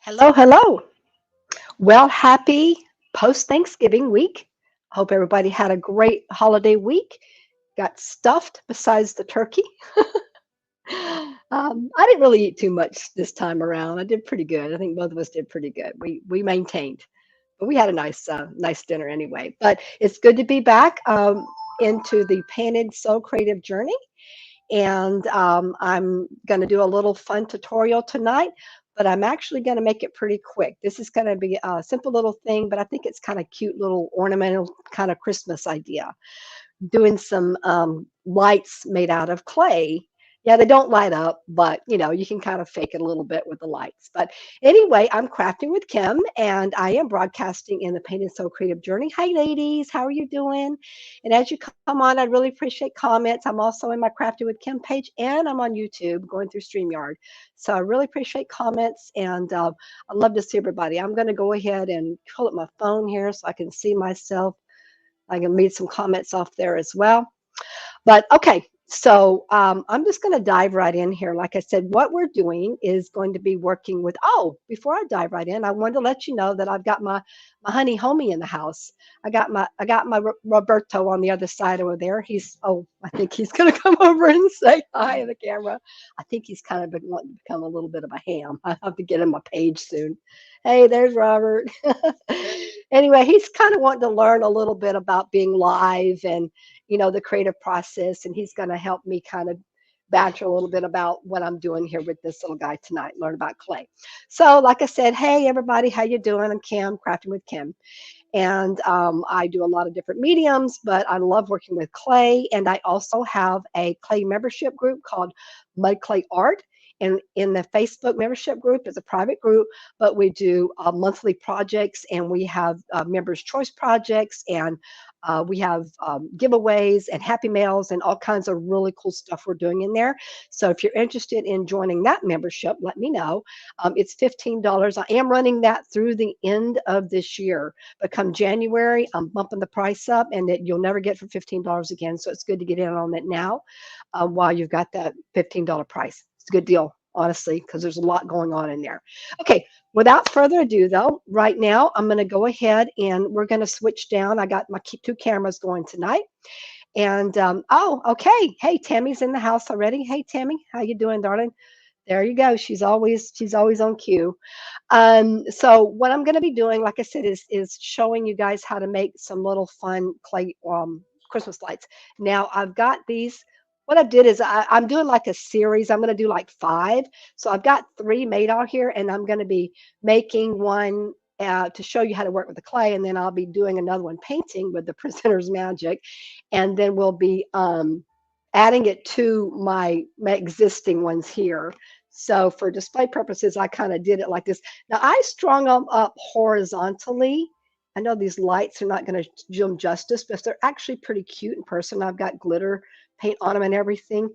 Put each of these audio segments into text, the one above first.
Hello, hello. Well, happy post Thanksgiving week. Hope everybody had a great holiday week. Got stuffed besides the turkey. I didn't really eat too much this time around. I did pretty good. I think both of us did pretty good. We maintained, but we had a nice dinner anyway. But it's good to be back into the Painted Soul Creative Journey. And I'm going to do a little fun tutorial tonight, but I'm actually going to make it pretty quick. This is going to be a simple little thing, but I think it's kind of cute little ornamental kind of Christmas idea. Doing some lights made out of clay. Yeah, they don't light up, but you can kind of fake it a little bit with the lights. But anyway, I'm crafting with Kim and I am broadcasting in the Paint and Sew Creative Journey. Hi, ladies. How are you doing? And as you come on, I'd really appreciate comments. I'm also in my Crafting with Kim page and I'm on YouTube going through StreamYard. So I really appreciate comments and I'd love to see everybody. I'm going to go ahead and pull up my phone here so I can see myself. I can read some comments off there as well. But okay, so I'm just going to dive right in here. Like I said, what we're doing is going to be working with, oh, before I dive right in, I wanted to let you know that I've got my honey homie in the house. I got my Roberto on the other side over there. I think he's going to come over and say hi to the camera. I think he's kind of been wanting to become a little bit of a ham. I have to get him a page soon. Hey, there's Robert. Anyway, he's kind of wanting to learn a little bit about being live and the creative process, and he's going to help me kind of banter a little bit about what I'm doing here with this little guy tonight, learn about clay. So like I said, hey everybody, how you doing? I'm Kim, Crafting with Kim, and I do a lot of different mediums, but I love working with clay, and I also have a clay membership group called Mud.Clay.Art. And in the Facebook membership group, it's a private group, but we do monthly projects and we have members' choice projects and we have giveaways and happy mails and all kinds of really cool stuff we're doing in there. So if you're interested in joining that membership, let me know. It's $15. I am running that through the end of this year. But come January, I'm bumping the price up and you'll never get for $15 again. So it's good to get in on it now while you've got that $15 price. It's a good deal, honestly, because there's a lot going on in there. Okay, without further ado, though, right now I'm going to go ahead and we're going to switch down. I got my two cameras going tonight. And oh, okay. Hey, Tammy's in the house already. Hey, Tammy, how you doing, darling? There you go. She's always on cue. So what I'm going to be doing, like I said, is showing you guys how to make some little fun clay Christmas lights. Now I've got these. What I did is I'm doing like a series. I'm going to do like 5. So I've got 3 made out here, and I'm going to be making one to show you how to work with the clay, and then I'll be doing another one painting with the Presenter's Magic, and then we'll be adding it to my existing ones here. So for display purposes, I kind of did it like this. Now I strung them up horizontally. I know these lights are not going to do them justice, but they're actually pretty cute in person. I've got glitter paint on them and everything.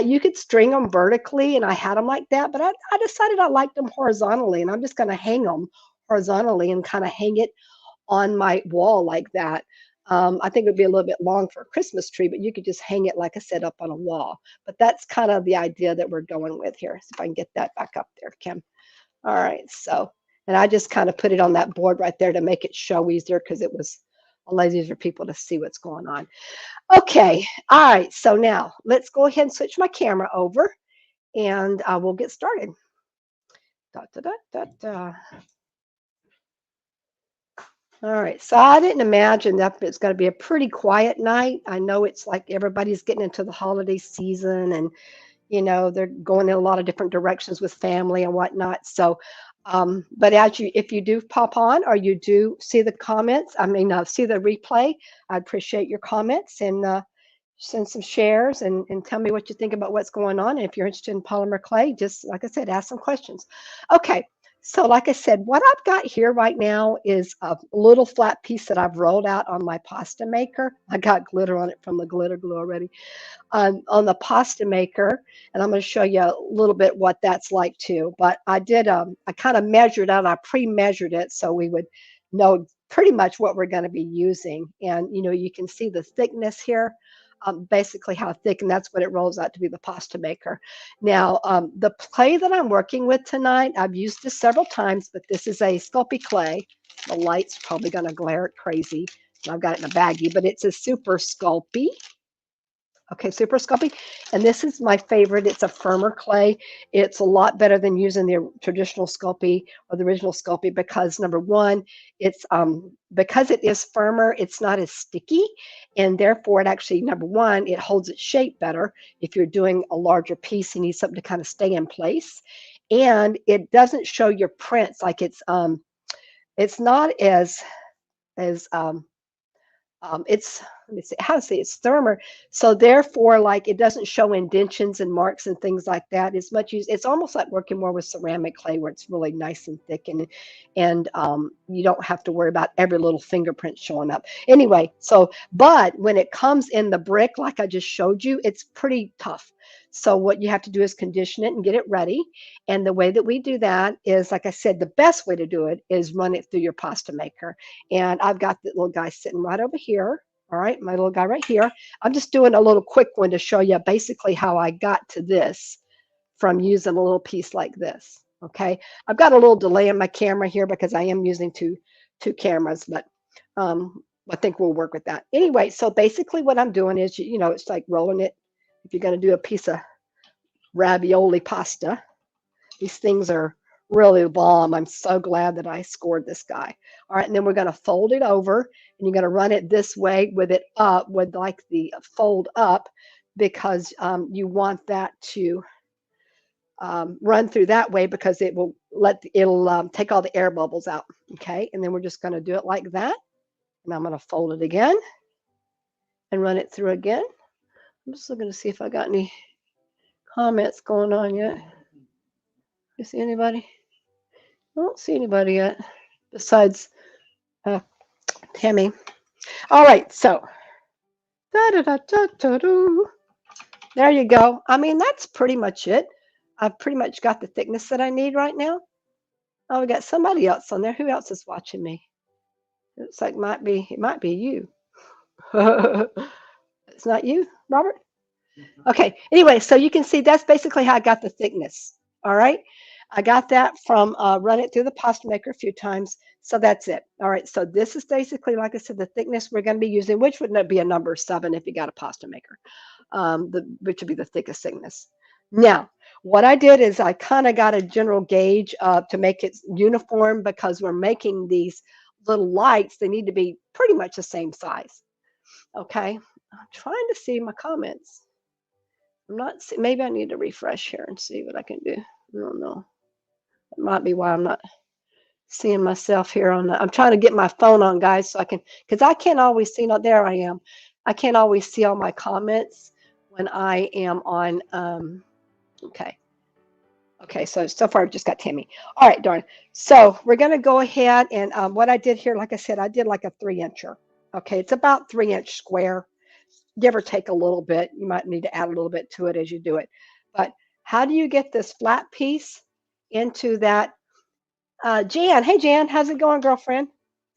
You could string them vertically, and I had them like that, but I decided I liked them horizontally, and I'm just going to hang them horizontally and kind of hang it on my wall like that. I think it would be a little bit long for a Christmas tree, but you could just hang it, like I said, up on a wall. But that's kind of the idea that we're going with here. See if I can get that back up there, Kim. All right, so, and I just kind of put it on that board right there to make it show easier because it was a lot easier for people to see what's going on. Okay, all right, so now let's go ahead and switch my camera over and we'll get started. Da, da, da, da, da. All right, so I didn't imagine that it's going to be a pretty quiet night. I know it's like everybody's getting into the holiday season and, they're going in a lot of different directions with family and whatnot. So, but if you do pop on or you do see the comments, see the replay, I appreciate your comments and send some shares and tell me what you think about what's going on. And if you're interested in polymer clay, just like I said, ask some questions. Okay. So like I said, what I've got here right now is a little flat piece that I've rolled out on my pasta maker. I got glitter on it from the glitter glue already. On the pasta maker, and I'm going to show you a little bit what that's like too. But I kind of measured out, I pre-measured it so we would know pretty much what we're going to be using. And, you can see the thickness here. basically how thick, and that's what it rolls out to be, the pasta maker. Now, the clay that I'm working with tonight, I've used this several times, but this is a Sculpey clay. The light's probably going to glare it crazy. I've got it in a baggie, but it's a Super Sculpey. Okay, Super Sculpey. And this is my favorite. It's a firmer clay. It's a lot better than using the traditional Sculpey or the original Sculpey because, number one, it's because it is firmer, it's not as sticky. And therefore, it actually, number one, it holds its shape better. If you're doing a larger piece, you need something to kind of stay in place. And it doesn't show your prints like it's not as it's, let me see how to say it's thermer, so therefore like it doesn't show indentions and marks and things like that as much as it's almost like working more with ceramic clay where it's really nice and thick, and you don't have to worry about every little fingerprint showing up anyway. So but when it comes in the brick like I just showed you, it's pretty tough. So what you have to do is condition it and get it ready. And the way that we do that is, like I said, the best way to do it is run it through your pasta maker. And I've got the little guy sitting right over here. All right, my little guy right here. I'm just doing a little quick one to show you basically how I got to this from using a little piece like this. Okay, I've got a little delay in my camera here because I am using two cameras, but I think we'll work with that. Anyway, so basically what I'm doing is, you know, it's like rolling it. If you're going to do a piece of ravioli pasta, these things are really bomb. I'm so glad that I scored this guy. All right, and then we're going to fold it over, and you're going to run it this way with it up, with like the fold up, because you want that to run through that way because it will it'll take all the air bubbles out. Okay, and then we're just going to do it like that, and I'm going to fold it again and run it through again. I'm just looking to see if I got any comments going on yet. You see anybody? I don't see anybody yet besides Tammy. All right, so there you go. I mean, that's pretty much it. I've pretty much got the thickness that I need right now. Oh, we got somebody else on there. Who else is watching me? It's like it might be you. It's not you, Robert? Okay, anyway, so you can see that's basically how I got the thickness. All right, I got that from run it through the pasta maker a few times. So that's it. All right, so this is basically, like I said, the thickness we're going to be using, which would be a number 7 if you got a pasta maker, which would be the thickest thickness. Now, what I did is I kind of got a general gauge to make it uniform because we're making these little lights. They need to be pretty much the same size. Okay, I'm trying to see my comments. I'm not, maybe I need to refresh here and see what I can do. I don't know. It might be why I'm not seeing myself here on the, I'm trying to get my phone on, guys, so I can, because I can't always see, no, there I am. I can't always see all my comments when I am on, okay. Okay, so far I've just got Tammy. All right, darn. So we're going to go ahead and what I did here, like I said, I did like a 3-incher. Okay, it's about 3-inch square, give or take a little bit. You might need to add a little bit to it as you do it. But how do you get this flat piece into that? Jan, hey Jan, how's it going, girlfriend?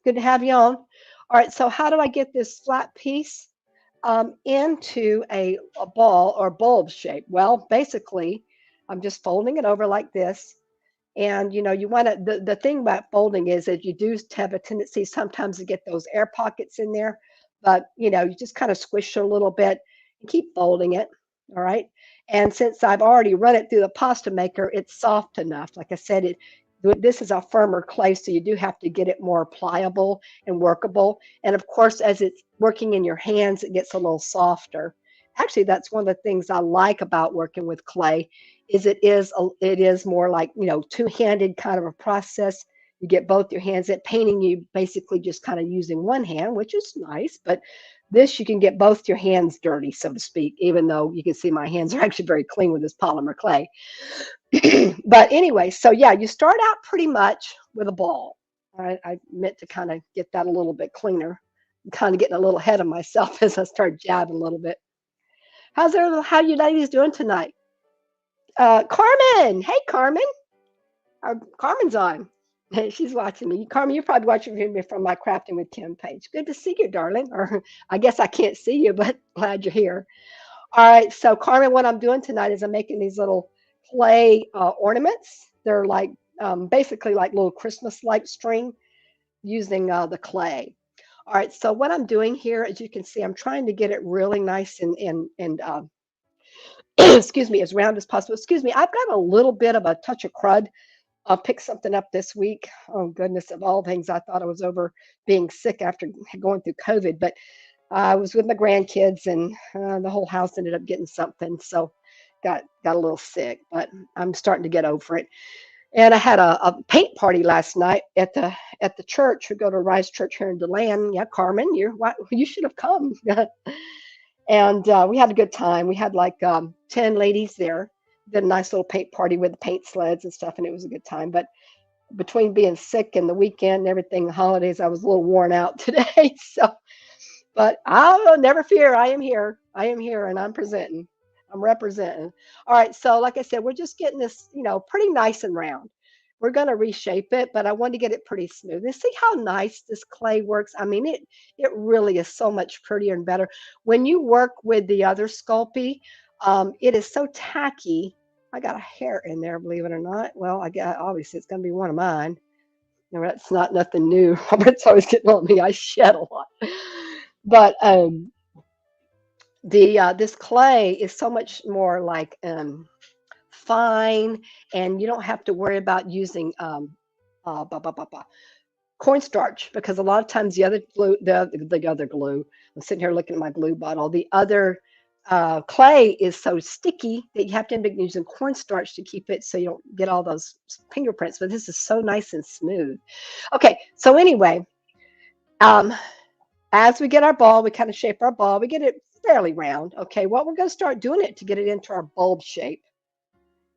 Good to have you on. All right, so how do I get this flat piece into a ball or bulb shape? Well, basically, I'm just folding it over like this. And you know, you want to, the thing about folding is that you do have a tendency sometimes to get those air pockets in there, but you know, you just kind of squish it a little bit and keep folding it. All right. And since I've already run it through the pasta maker, it's soft enough. Like I said, this is a firmer clay, so you do have to get it more pliable and workable. And of course, as it's working in your hands, it gets a little softer. Actually, that's one of the things I like about working with clay is it is more like, you know, two-handed kind of a process. You get both your hands at painting, you basically just kind of using one hand, which is nice, but this you can get both your hands dirty, so to speak, even though you can see my hands are actually very clean with this polymer clay. But anyway, so yeah, you start out pretty much with a ball. All right, I meant to kind of get that a little bit cleaner. I'm kind of getting a little ahead of myself as I start jabbing a little bit. How you ladies doing tonight? Carmen, hey Carmen, Carmen's on. She's watching me. Carmen, you're probably watching me from my Crafting with Kim page. Good to see you, darling. Or I guess I can't see you, but glad you're here. All right. So, Carmen, what I'm doing tonight is I'm making these little clay ornaments. They're like basically like little Christmas-like string using the clay. All right. So, what I'm doing here, as you can see, I'm trying to get it really nice and excuse me, as round as possible. Excuse me. I've got a little bit of a touch of crud. I picked something up this week. Oh goodness, of all things, I thought I was over being sick after going through COVID, but I was with my grandkids, and the whole house ended up getting something. So got a little sick, but I'm starting to get over it. And I had a paint party last night at the church. We go to Rise Church here in Deland. Yeah, Carmen, you should have come. And we had a good time. We had like 10 ladies there. Did a nice little paint party with the paint sleds and stuff, and it was a good time. But between being sick and the weekend and everything, the holidays, I was a little worn out today. So, but I'll never fear. I am here. I am here, and I'm presenting. I'm representing. All right. So, like I said, we're just getting this, pretty nice and round. We're going to reshape it, but I want to get it pretty smooth. And see how nice this clay works. I mean, it really is so much prettier and better when you work with the other Sculpey. It is so tacky. I got a hair in there, believe it or not. Well, I guess obviously it's going to be one of mine. No, that's not nothing new. Robert's always getting on me. I shed a lot, but the this clay is so much more like fine, and you don't have to worry about using blah, blah, blah, blah, cornstarch, because a lot of times the other glue. I'm sitting here looking at my glue bottle. The other clay is so sticky that you have to end up using cornstarch to keep it so you don't get all those fingerprints. But this is so nice and smooth. Okay, so anyway, um, as we get our ball, we kind of shape our ball. We get it fairly round. Okay, what we're going to start doing it to get it into our bulb shape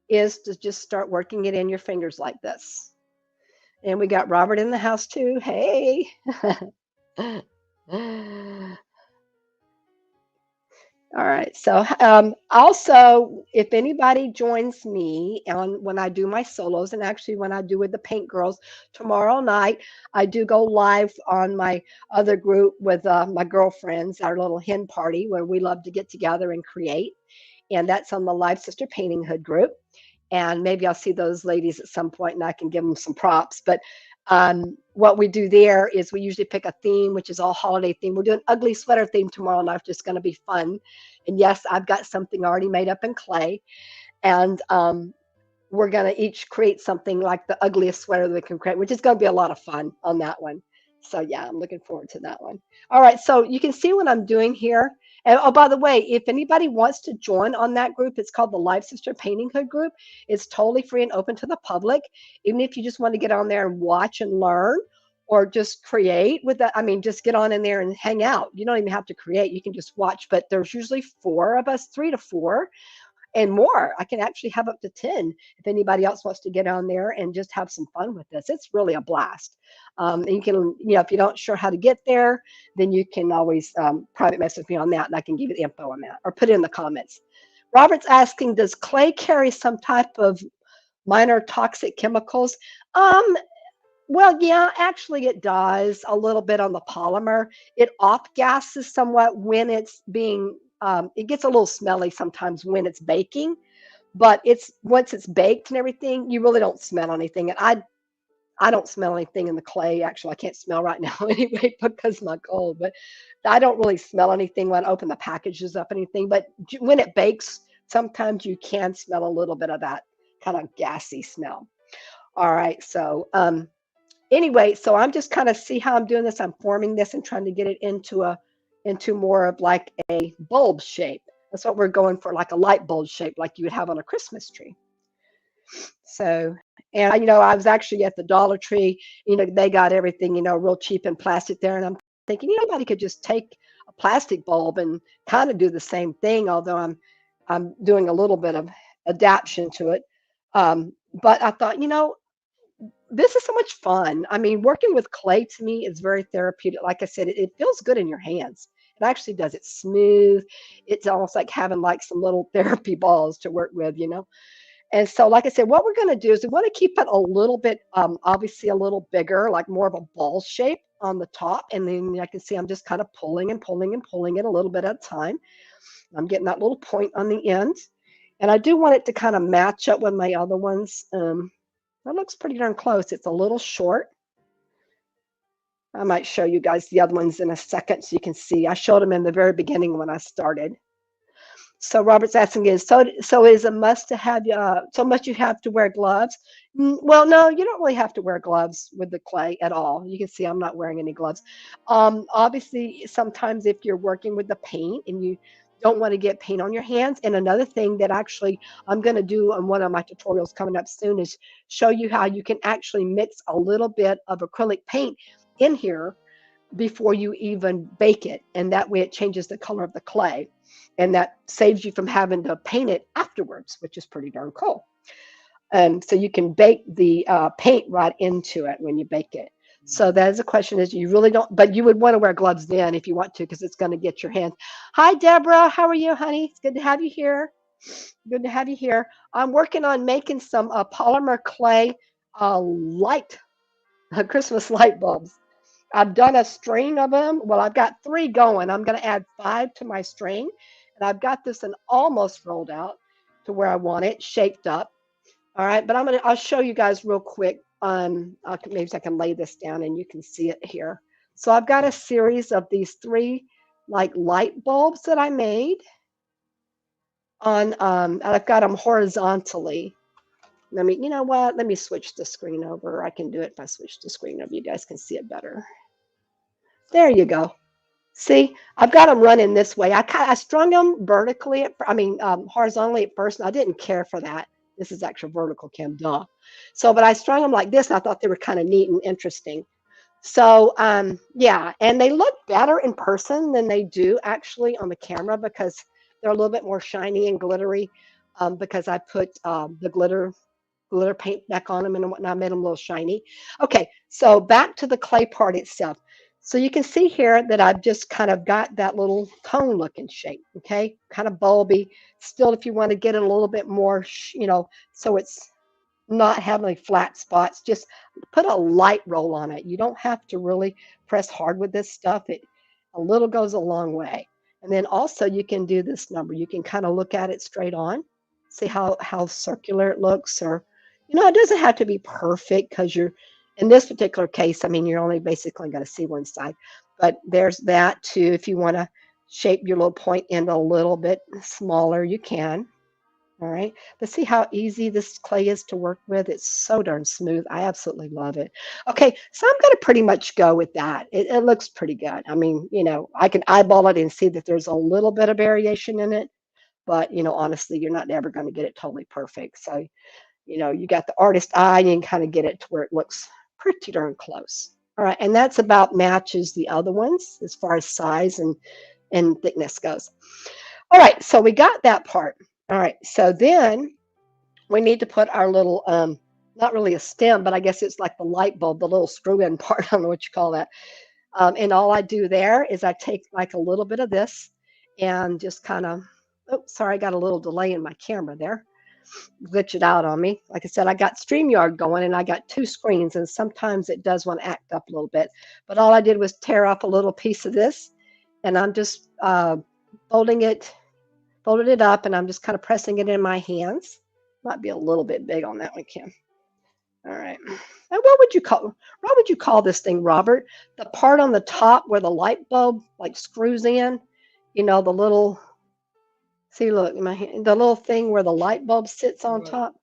is to just start working it in your fingers like this. And we got Robert in the house too. Hey. All right. So, also, if anybody joins me on when I do my solos, and actually when I do with the Paint Girls tomorrow night, I do go live on my other group with my girlfriends, our little hen party where we love to get together and create. And that's on the Live Sister Painting Hood group, and maybe I'll see those ladies at some point and I can give them some props. But what we do there is we usually pick a theme, which is all holiday theme. We're doing ugly sweater theme tomorrow night, which is going to be fun. And yes, I've got something already made up in clay, and we're going to each create something like the ugliest sweater that we can create, which is going to be a lot of fun on that one. So yeah, I'm looking forward to that one. All right, so you can see what I'm doing here. And oh, by the way, if anybody wants to join on that group, it's called the Live Sister Painting Hood group. It's totally free and open to the public. Even if you just want to get on there and watch and learn, or just create with that, I mean, just get on in there and hang out. You don't even have to create, you can just watch. But there's usually 4 of us, 3 to 4 and more. I can actually have up to 10 if anybody else wants to get on there and just have some fun with this. It's really a blast. And you can, if you don't sure how to get there, then you can always private message me on that, and I can give you the info on that, or put it in the comments. Robert's asking, does clay carry some type of minor toxic chemicals? Well, yeah, actually it does a little bit on the polymer. It off gases somewhat when it's being, it gets a little smelly sometimes when it's baking, but it's once it's baked and everything, you really don't smell anything. And I don't smell anything in the clay. Actually, I can't smell right now anyway because of my cold, but I don't really smell anything when I open the packages up, anything. But when it bakes, sometimes you can smell a little bit of that kind of gassy smell. All right, so anyway, so I'm just kind of see how I'm doing this. I'm forming this and trying to get it into more of like a bulb shape. That's what we're going for, like a light bulb shape, like you would have on a Christmas tree. So, and I was actually at the Dollar Tree. They got everything, real cheap in plastic there, and I'm thinking, anybody could just take a plastic bulb and kind of do the same thing. Although I'm doing a little bit of adaptation to it. But I thought, this is so much fun. I mean, working with clay to me is very therapeutic. Like I said, it feels good in your hands. It actually does. It's smooth. It's almost like having like some little therapy balls to work with. And so, like I said, what we're going to do is we want to keep it a little bit, obviously a little bigger, like more of a ball shape on the top. And then I can see I'm just kind of pulling and pulling and pulling it a little bit at a time. I'm getting that little point on the end. And I do want it to kind of match up with my other ones. That looks pretty darn close. It's a little short. I might show you guys the other ones in a second so you can see. I showed them in the very beginning when I started. So Robert's asking is, so is a must to have, so much you have to wear gloves? Well, no, you don't really have to wear gloves with the clay at all. You can see I'm not wearing any gloves. Obviously, sometimes if you're working with the paint and you don't want to get paint on your hands. And another thing that actually I'm going to do on one of my tutorials coming up soon is show you how you can actually mix a little bit of acrylic paint in here before you even bake it. And that way it changes the color of the clay. And that saves you from having to paint it afterwards, which is pretty darn cool. So you can bake the paint right into it when you bake it. So that is a question is you really don't, but you would want to wear gloves then if you want to, because it's going to get your hands. Hi, Deborah. How are you, honey? It's good to have you here. Good to have you here. I'm working on making some polymer clay light, Christmas light bulbs. I've done a string of them. Well, I've got 3 going. I'm going to add 5 to my string. And I've got this one almost rolled out to where I want it, shaped up. All right, but I'll show you guys real quick. Maybe I can lay this down and you can see it here. So I've got a series of these 3 like light bulbs that I made on, and I've got them horizontally. You know what? Let me switch the screen over. I can do it if I switch the screen over. You guys can see it better. There you go. See, I've got them running this way. I strung them vertically, horizontally at first, and I didn't care for that. This is actual vertical cam, duh. So, but I strung them like this, and I thought they were kind of neat and interesting. So, yeah, and they look better in person than they do actually on the camera because they're a little bit more shiny and glittery because I put the glitter paint back on them and whatnot, made them a little shiny. Okay, so back to the clay part itself. So you can see here that I've just kind of got that little cone looking shape, okay? Kind of bulby. Still, if you want to get it a little bit more, so it's not having flat spots, just put a light roll on it. You don't have to really press hard with this stuff. A little goes a long way. And then also you can do this number. You can kind of look at it straight on, see how circular it looks, or it doesn't have to be perfect because in this particular case, you're only basically going to see one side. But there's that too. If you want to shape your little point end a little bit smaller, you can. All right. But see how easy this clay is to work with? It's so darn smooth. I absolutely love it. Okay. So I'm going to pretty much go with that. It looks pretty good. I can eyeball it and see that there's a little bit of variation in it. But, honestly, you're not ever going to get it totally perfect. So, you got the artist eye and you can kind of get it to where it looks pretty darn close. All right. And that's about matches the other ones as far as size and thickness goes. All right. So we got that part. All right. So then we need to put our little, not really a stem, but I guess it's like the light bulb, the little screw in part. I don't know what you call that. And all I do there is I take like a little bit of this and just kind of, oh, sorry, I got a little delay in my camera there. Glitch it out on me. Like I said, I got StreamYard going and I got 2 screens and sometimes it does want to act up a little bit. But all I did was tear off a little piece of this and I'm just folded it up and I'm just kind of pressing it in my hands. Might be a little bit big on that one, Kim. All right. And what would you call this thing, Robert? The part on the top where the light bulb like screws in, the little, see, look, in my hand, the little thing where the light bulb sits on top.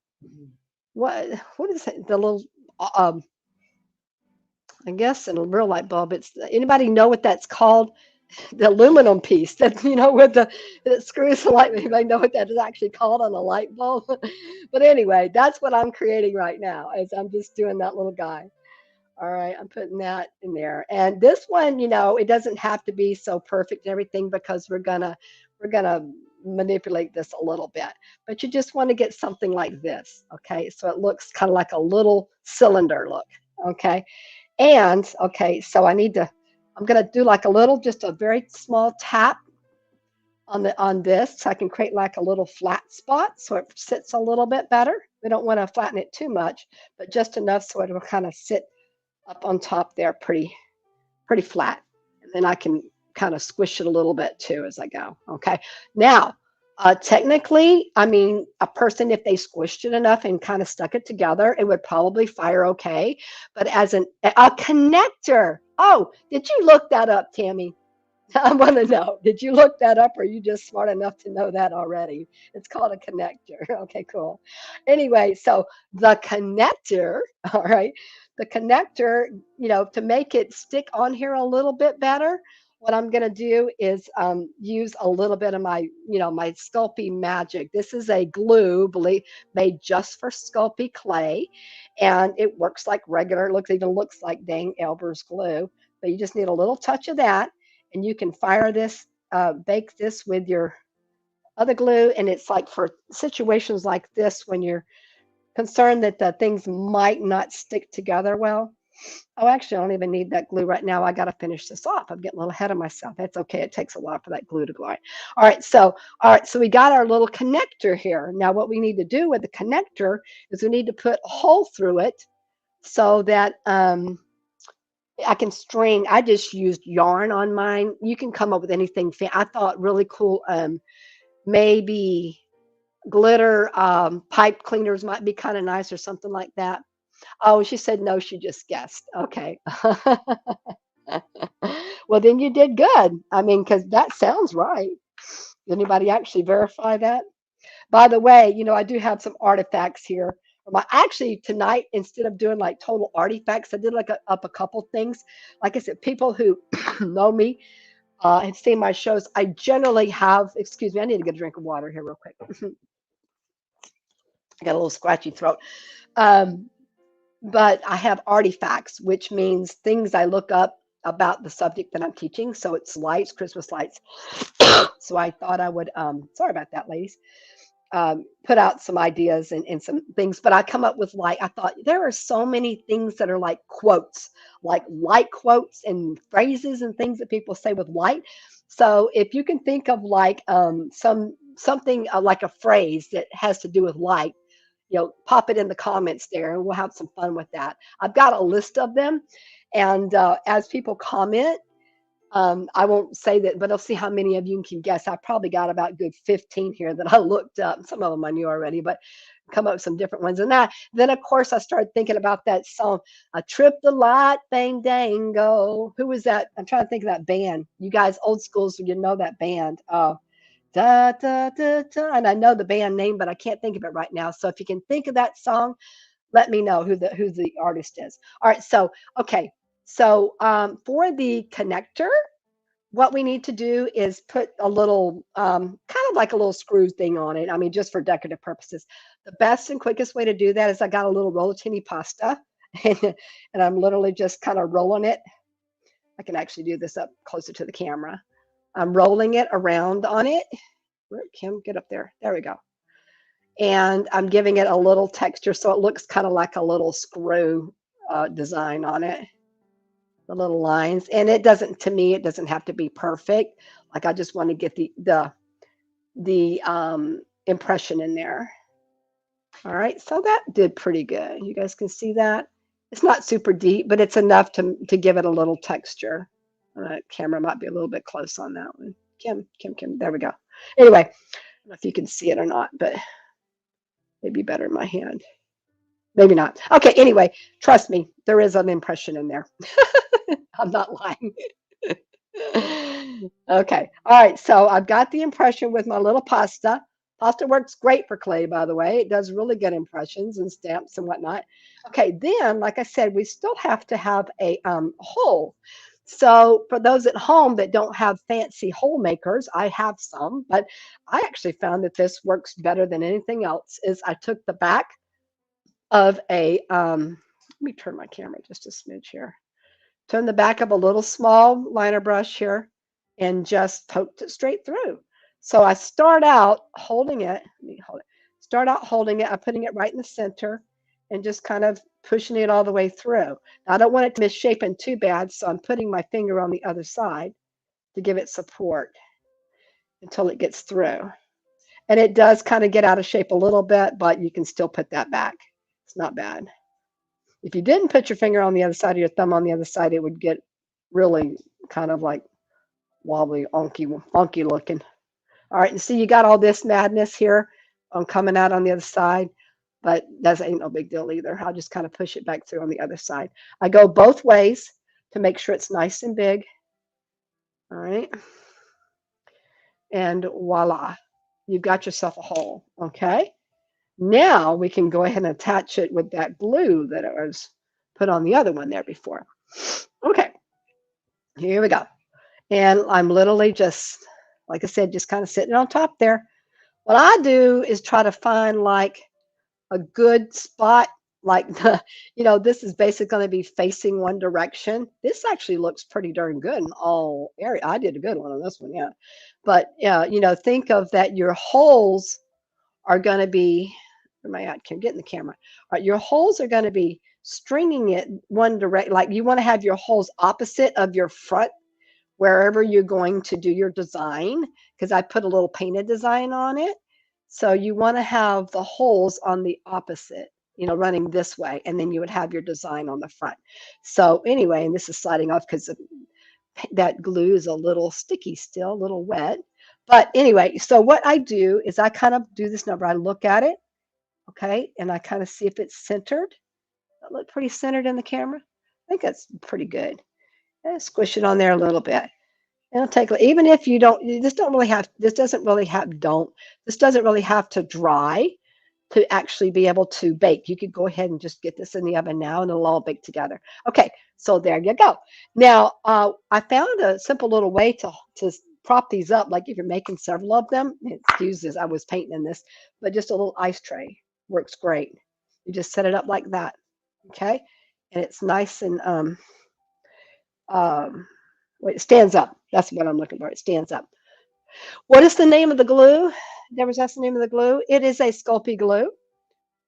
What is it? The little, I guess in a real light bulb, anybody know what that's called? The aluminum piece that with that screws the light. Anybody know what that is actually called on a light bulb? But anyway, that's what I'm creating right now. Is I'm just doing that little guy. All right, I'm putting that in there. And this one, it doesn't have to be so perfect and everything because we're gonna manipulate this a little bit. But you just want to get something like this, okay? So it looks kind of like a little cylinder look, okay? And okay, so I'm gonna do like just a very small tap on this, so I can create like a little flat spot so it sits a little bit better. We don't want to flatten it too much, but just enough so it will kind of sit up on top there pretty flat. And then I can kind of squish it a little bit too as I go. Okay. Now, technically, I mean, a person, if they squished it enough and kind of stuck it together, it would probably fire okay. But as a connector, oh, did you look that up, Tammy? I want to know, did you look that up or are you just smart enough to know that already? It's called a connector. Okay, cool. Anyway, so the connector, all right, the connector, to make it stick on here a little bit better, what I'm going to do is use a little bit of my Sculpey Magic. This is a glue made just for Sculpey clay, and it works like regular. It even looks like dang Elmer's glue, but you just need a little touch of that and you can fire this, bake this with your other glue. And it's like for situations like this when you're concerned that the things might not stick together well. Oh, actually, I don't even need that glue right now. I got to finish this off. I'm getting a little ahead of myself. That's okay. It takes a while for that glue to go on. All right. So we got our little connector here. Now, what we need to do with the connector is we need to put a hole through it so that I can string. I just used yarn on mine. You can come up with anything. I thought really cool. Maybe glitter pipe cleaners might be kind of nice or something like that. Oh, she said no. She just guessed. Okay. Well, then you did good. I mean, because that sounds right. Did anybody actually verify that? By the way, I do have some artifacts here. Actually, tonight, instead of doing like total artifacts, I did up a couple things. Like I said, people who know me and seen my shows, I generally have, excuse me, I need to get a drink of water here real quick. I got a little scratchy throat. Um, but I have artifacts, which means things I look up about the subject that I'm teaching. So it's lights, Christmas lights. So I thought I would, sorry about that, ladies. Put out some ideas and some things, but I come up with I thought there are so many things that are like quotes, like light quotes and phrases and things that people say with light. So if you can think of like something like a phrase that has to do with light, pop it in the comments there and we'll have some fun with that. I've got a list of them. And as people comment, I won't say that, but I'll see how many of you can guess. I probably got about good 15 here that I looked up. Some of them I knew already, but come up with some different ones. And then of course I started thinking about that song, "A Trip the Light Fandango." Who was that? I'm trying to think of that band. You guys, old schools, you know that band. Da, da, da, da. And I know the band name, but I can't think of it right now. So if you can think of that song, let me know who the artist is. All right. So, okay. So for the connector, what we need to do is put a little, kind of like a little screw thing on it. I mean, just for decorative purposes. The best and quickest way to do that is I got a little rollatini pasta and I'm literally just kind of rolling it. I can actually do this up closer to the camera. I'm rolling it around on it. Where, Kim, get up there. There we go. And I'm giving it a little texture so it looks kind of like a little screw design on it. The little lines, and to me, it doesn't have to be perfect. Like I just want to get the impression in there. All right, so that did pretty good. You guys can see that. It's not super deep, but it's enough to give it a little texture. Camera might be a little bit close on that one. Kim, there we go. Anyway, I don't know if you can see it or not, but maybe better in my hand. Maybe not. Okay, anyway, trust me, there is an impression in there. I'm not lying. Okay. All right. So I've got the impression with my little pasta. Pasta works great for clay, by the way. It does really good impressions and stamps and whatnot. Okay. Then, like I said, we still have to have a hole. So for those at home that don't have fancy hole makers, I have some, but I actually found that this works better than anything else. Is I took the back of let me turn my camera just a smidge here. Turn the back of a little small liner brush here and just poked it straight through. So I start out holding it. Let me hold it. Start out holding it. I'm putting it right in the center and just kind of pushing it all the way through. Now, I don't want it to misshapen too bad, so I'm putting my finger on the other side to give it support. until it gets through. And it does kind of get out of shape a little bit, but you can still put that back. It's not bad. If you didn't put your finger on the other side or your thumb on the other side, it would get really kind of like wobbly, onky, funky looking. All right, and see, you got all this madness here coming out on the other side, but that ain't no big deal either. I'll just kind of push it back through on the other side. I go both ways to make sure it's nice and big. All right, and voila, you've got yourself a hole. Okay, now we can go ahead and attach it with that glue that I was put on the other one there before. Okay, here we go. And I'm literally just, like I said, just kind of sitting on top there. What I do is try to find like a good spot, like the, this is basically going to be facing one direction. This actually looks pretty darn good in all area. I did a good one on this one, yeah. But yeah, think of that your holes are going to be, where am I at? Can get in the camera. All right, your holes are going to be stringing it one direct, like you want to have your holes opposite of your front wherever you're going to do your design, because I put a little painted design on it. So you want to have the holes on the opposite, running this way, and then you would have your design on the front. So anyway, and this is sliding off because that glue is a little sticky still, a little wet. But anyway, so what I do is I kind of do this number. I look at it, okay, and I kind of see if it's centered. That look pretty centered in the camera. I think that's pretty good. And squish it on there a little bit. It'll take, even if you don't, this doesn't really have to dry to actually be able to bake. You could go ahead and just get this in the oven now and it'll all bake together. Okay, so there you go. Now, I found a simple little way to prop these up, like if you're making several of them. Excuse this, I was painting in this, but just a little ice tray works great. You just set it up like that, okay? And it's nice and it stands up. That's what I'm looking for. It stands up. What is the name of the glue? That's the name of the glue. It is a Sculpey glue.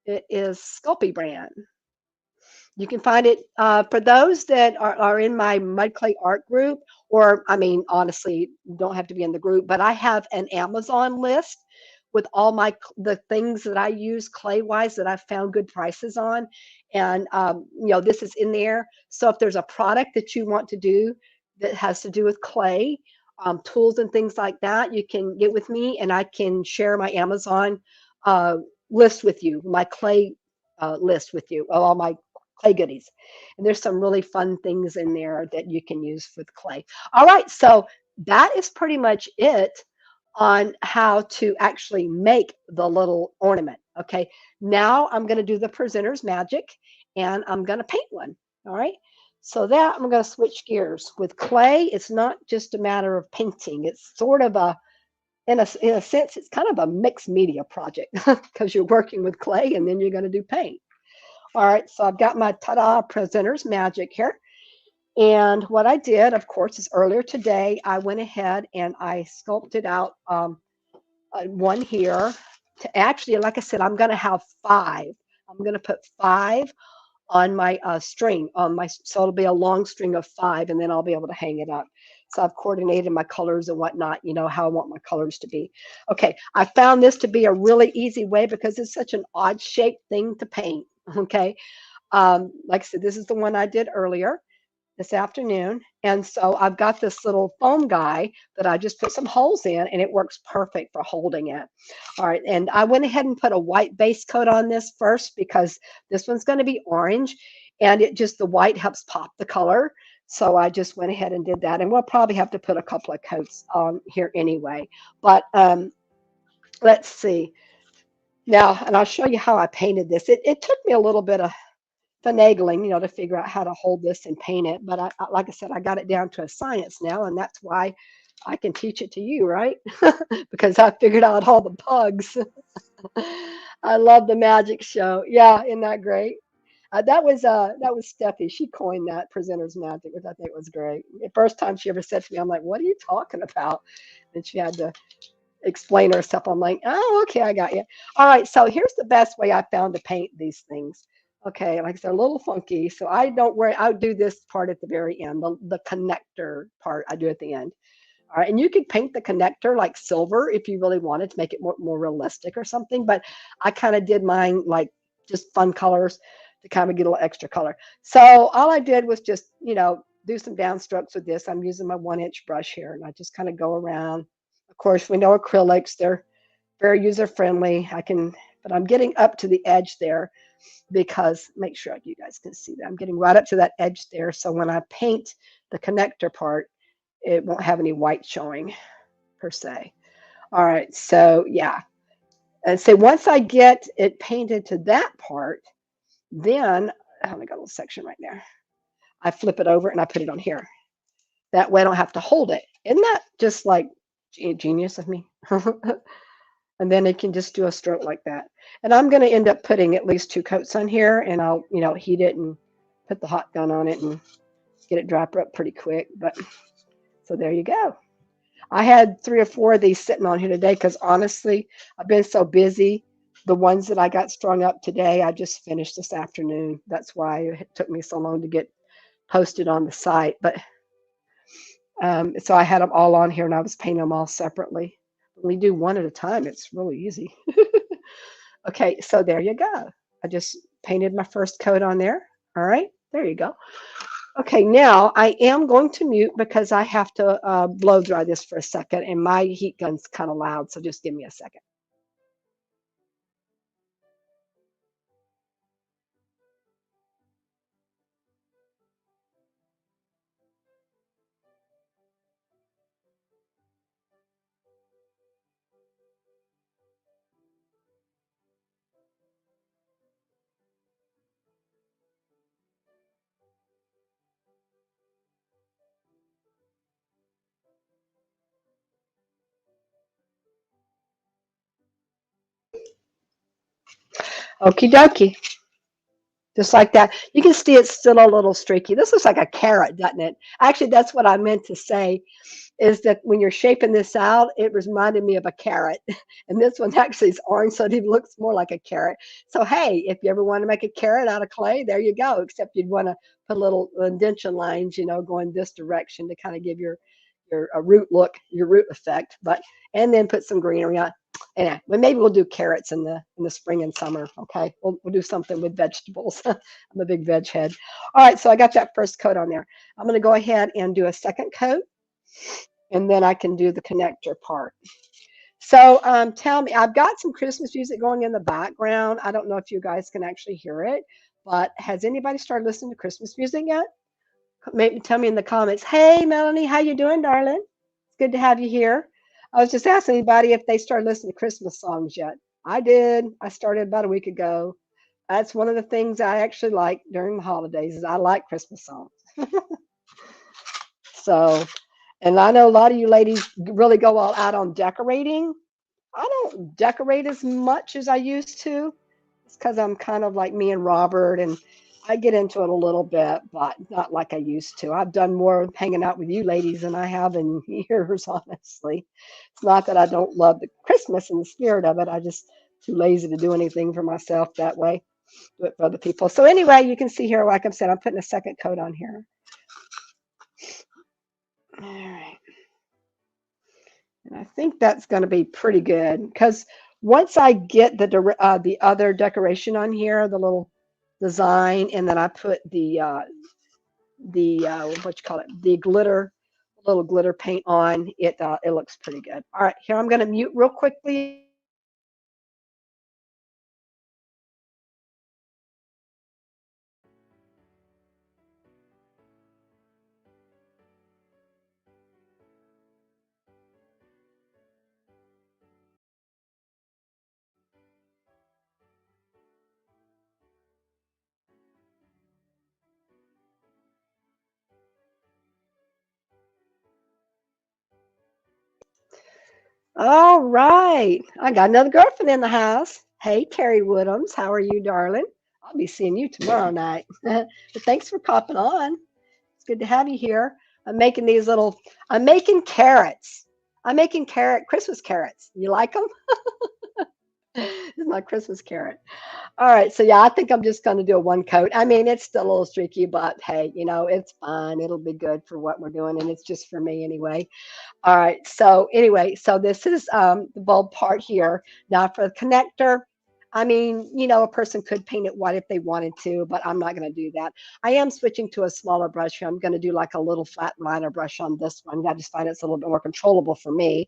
It is Sculpey brand. You can find it for those that are in my Mud.Clay.Art group, or I mean, honestly, don't have to be in the group, but I have an Amazon list with all the things that I use clay wise that I've found good prices on. And this is in there. So if there's a product that you want to do that has to do with clay, tools and things like that, you can get with me and I can share my Amazon list with you, my clay list with you, of all my clay goodies. And there's some really fun things in there that you can use with clay. All right, so that is pretty much it on how to actually make the little ornament. Okay, now I'm going to do the presenter's magic and I'm going to paint one. All right, so that I'm going to switch gears. With clay, it's not just a matter of painting. It's sort of in a sense, it's kind of a mixed media project because you're working with clay and then you're going to do paint. All right, so I've got my ta-da presenter's magic here. And what I did, of course, is earlier today, I went ahead and I sculpted out one here. To actually, like I said, I'm going to have 5. I'm going to put 5 on my string, so it'll be a long string of 5, and then I'll be able to hang it up. So I've coordinated my colors and whatnot, how I want my colors to be. Okay, I found this to be a really easy way because it's such an odd shaped thing to paint. Okay, like I said, this is the one I did earlier this afternoon. And so I've got this little foam guy that I just put some holes in and it works perfect for holding it. All right. And I went ahead and put a white base coat on this first because this one's going to be orange and the white helps pop the color. So I just went ahead and did that. And we'll probably have to put a couple of coats on here anyway. But let's see. Now, and I'll show you how I painted this. It took me a little bit of finagling, to figure out how to hold this and paint it. But like I said, I got it down to a science now, and that's why I can teach it to you, right? Because I figured out all the bugs. I love the magic show. Yeah, isn't that great? That was Steffi. She coined that presenter's magic, which I think was great. The first time she ever said to me, I'm like, "What are you talking about?" And she had to explain herself. I'm like, "Oh, okay, I got you." All right, so here's the best way I found to paint these things. Okay, like I said, a little funky. So I don't worry. I'll do this part at the very end, the connector part I do at the end. All right, and you could paint the connector like silver if you really wanted to make it more realistic or something. But I kind of did mine like just fun colors to kind of get a little extra color. So all I did was just, do some downstrokes with this. I'm using my 1-inch brush here, and I just kind of go around. Of course, we know acrylics, they're very user friendly. But I'm getting up to the edge there because make sure you guys can see that. I'm getting right up to that edge there. So when I paint the connector part, it won't have any white showing per se. All right, so yeah. And so once I get it painted to that part, then I got a little section right there. I flip it over and I put it on here. That way I don't have to hold it. Isn't that just like genius of me? And then it can just do a stroke like that. And I'm going to end up putting at least 2 coats on here, and I'll, heat it and put the hot gun on it and get it dried up pretty quick. But so there you go. I had 3 or 4 of these sitting on here today because honestly, I've been so busy. The ones that I got strung up today, I just finished this afternoon. That's why it took me so long to get posted on the site. But so I had them all on here and I was painting them all separately. When we do one at a time, it's really easy. Okay, so there you go. I just painted my first coat on there. All right, there you go. Okay, now I am going to mute because I have to blow dry this for a second, and my heat gun's kind of loud, so just give me a second. Okie dokie. Just like that. You can see it's still a little streaky. This looks like a carrot, doesn't it? Actually, that's what I meant to say, is that when you're shaping this out, it reminded me of a carrot. And this one actually is orange, so it even looks more like a carrot. So, hey, if you ever want to make a carrot out of clay, there you go. Except you'd want to put little indentation lines, going this direction to kind of give your root look, your root effect. But and then put some greenery on. And well, maybe we'll do carrots in the spring and summer. Okay, we'll do something with vegetables. I'm a big veg head. All right, so I got that first coat on there. I'm going to go ahead and do a second coat, and then I can do the connector part. So tell me, I've got some Christmas music going in the background. I don't know if you guys can actually hear it, but has anybody started listening to Christmas music yet? Maybe tell me in the comments. Hey, Melanie, how you doing, darling? It's good to have you here. I was just asking anybody if they started listening to Christmas songs yet. I did. I started about a week ago. That's one of the things I actually like during the holidays is I like Christmas songs. So, and I know a lot of you ladies really go all out on decorating. I don't decorate as much as I used to. It's because I'm kind of like me and Robert, and I get into it a little bit, but not like I used to. I've done more hanging out with you ladies than I have in years, honestly. It's not that I don't love the Christmas and the spirit of it. I just too lazy to do anything for myself that way. Do it for other people. So anyway, you can see here, like I said, I'm putting a second coat on here. All right. And I think that's going to be pretty good because once I get the other decoration on here, the little design, and then I put the what you call it, the glitter, little glitter paint on it. It looks pretty good. All right, here I'm going to mute real quickly. All right, I got another girlfriend in the house. Hey, Terry Woodhams, how are you, darling? I'll be seeing you tomorrow night. But thanks for popping on. It's good to have you here. I'm making these little. I'm making carrots. I'm making Christmas carrots. You like them? This is my Christmas carrot. All right, so yeah, I think I'm just going to do a one coat. I mean, it's still a little streaky, but hey, it's fine. It'll be good for what we're doing, and it's just for me anyway. All right, so anyway, so this is the bulb part here. Now for the connector, I mean, a person could paint it white if they wanted to, but I'm not going to do that. I am switching to a smaller brush here. I'm going to do like a little flat liner brush on this one. I just find it's a little bit more controllable for me.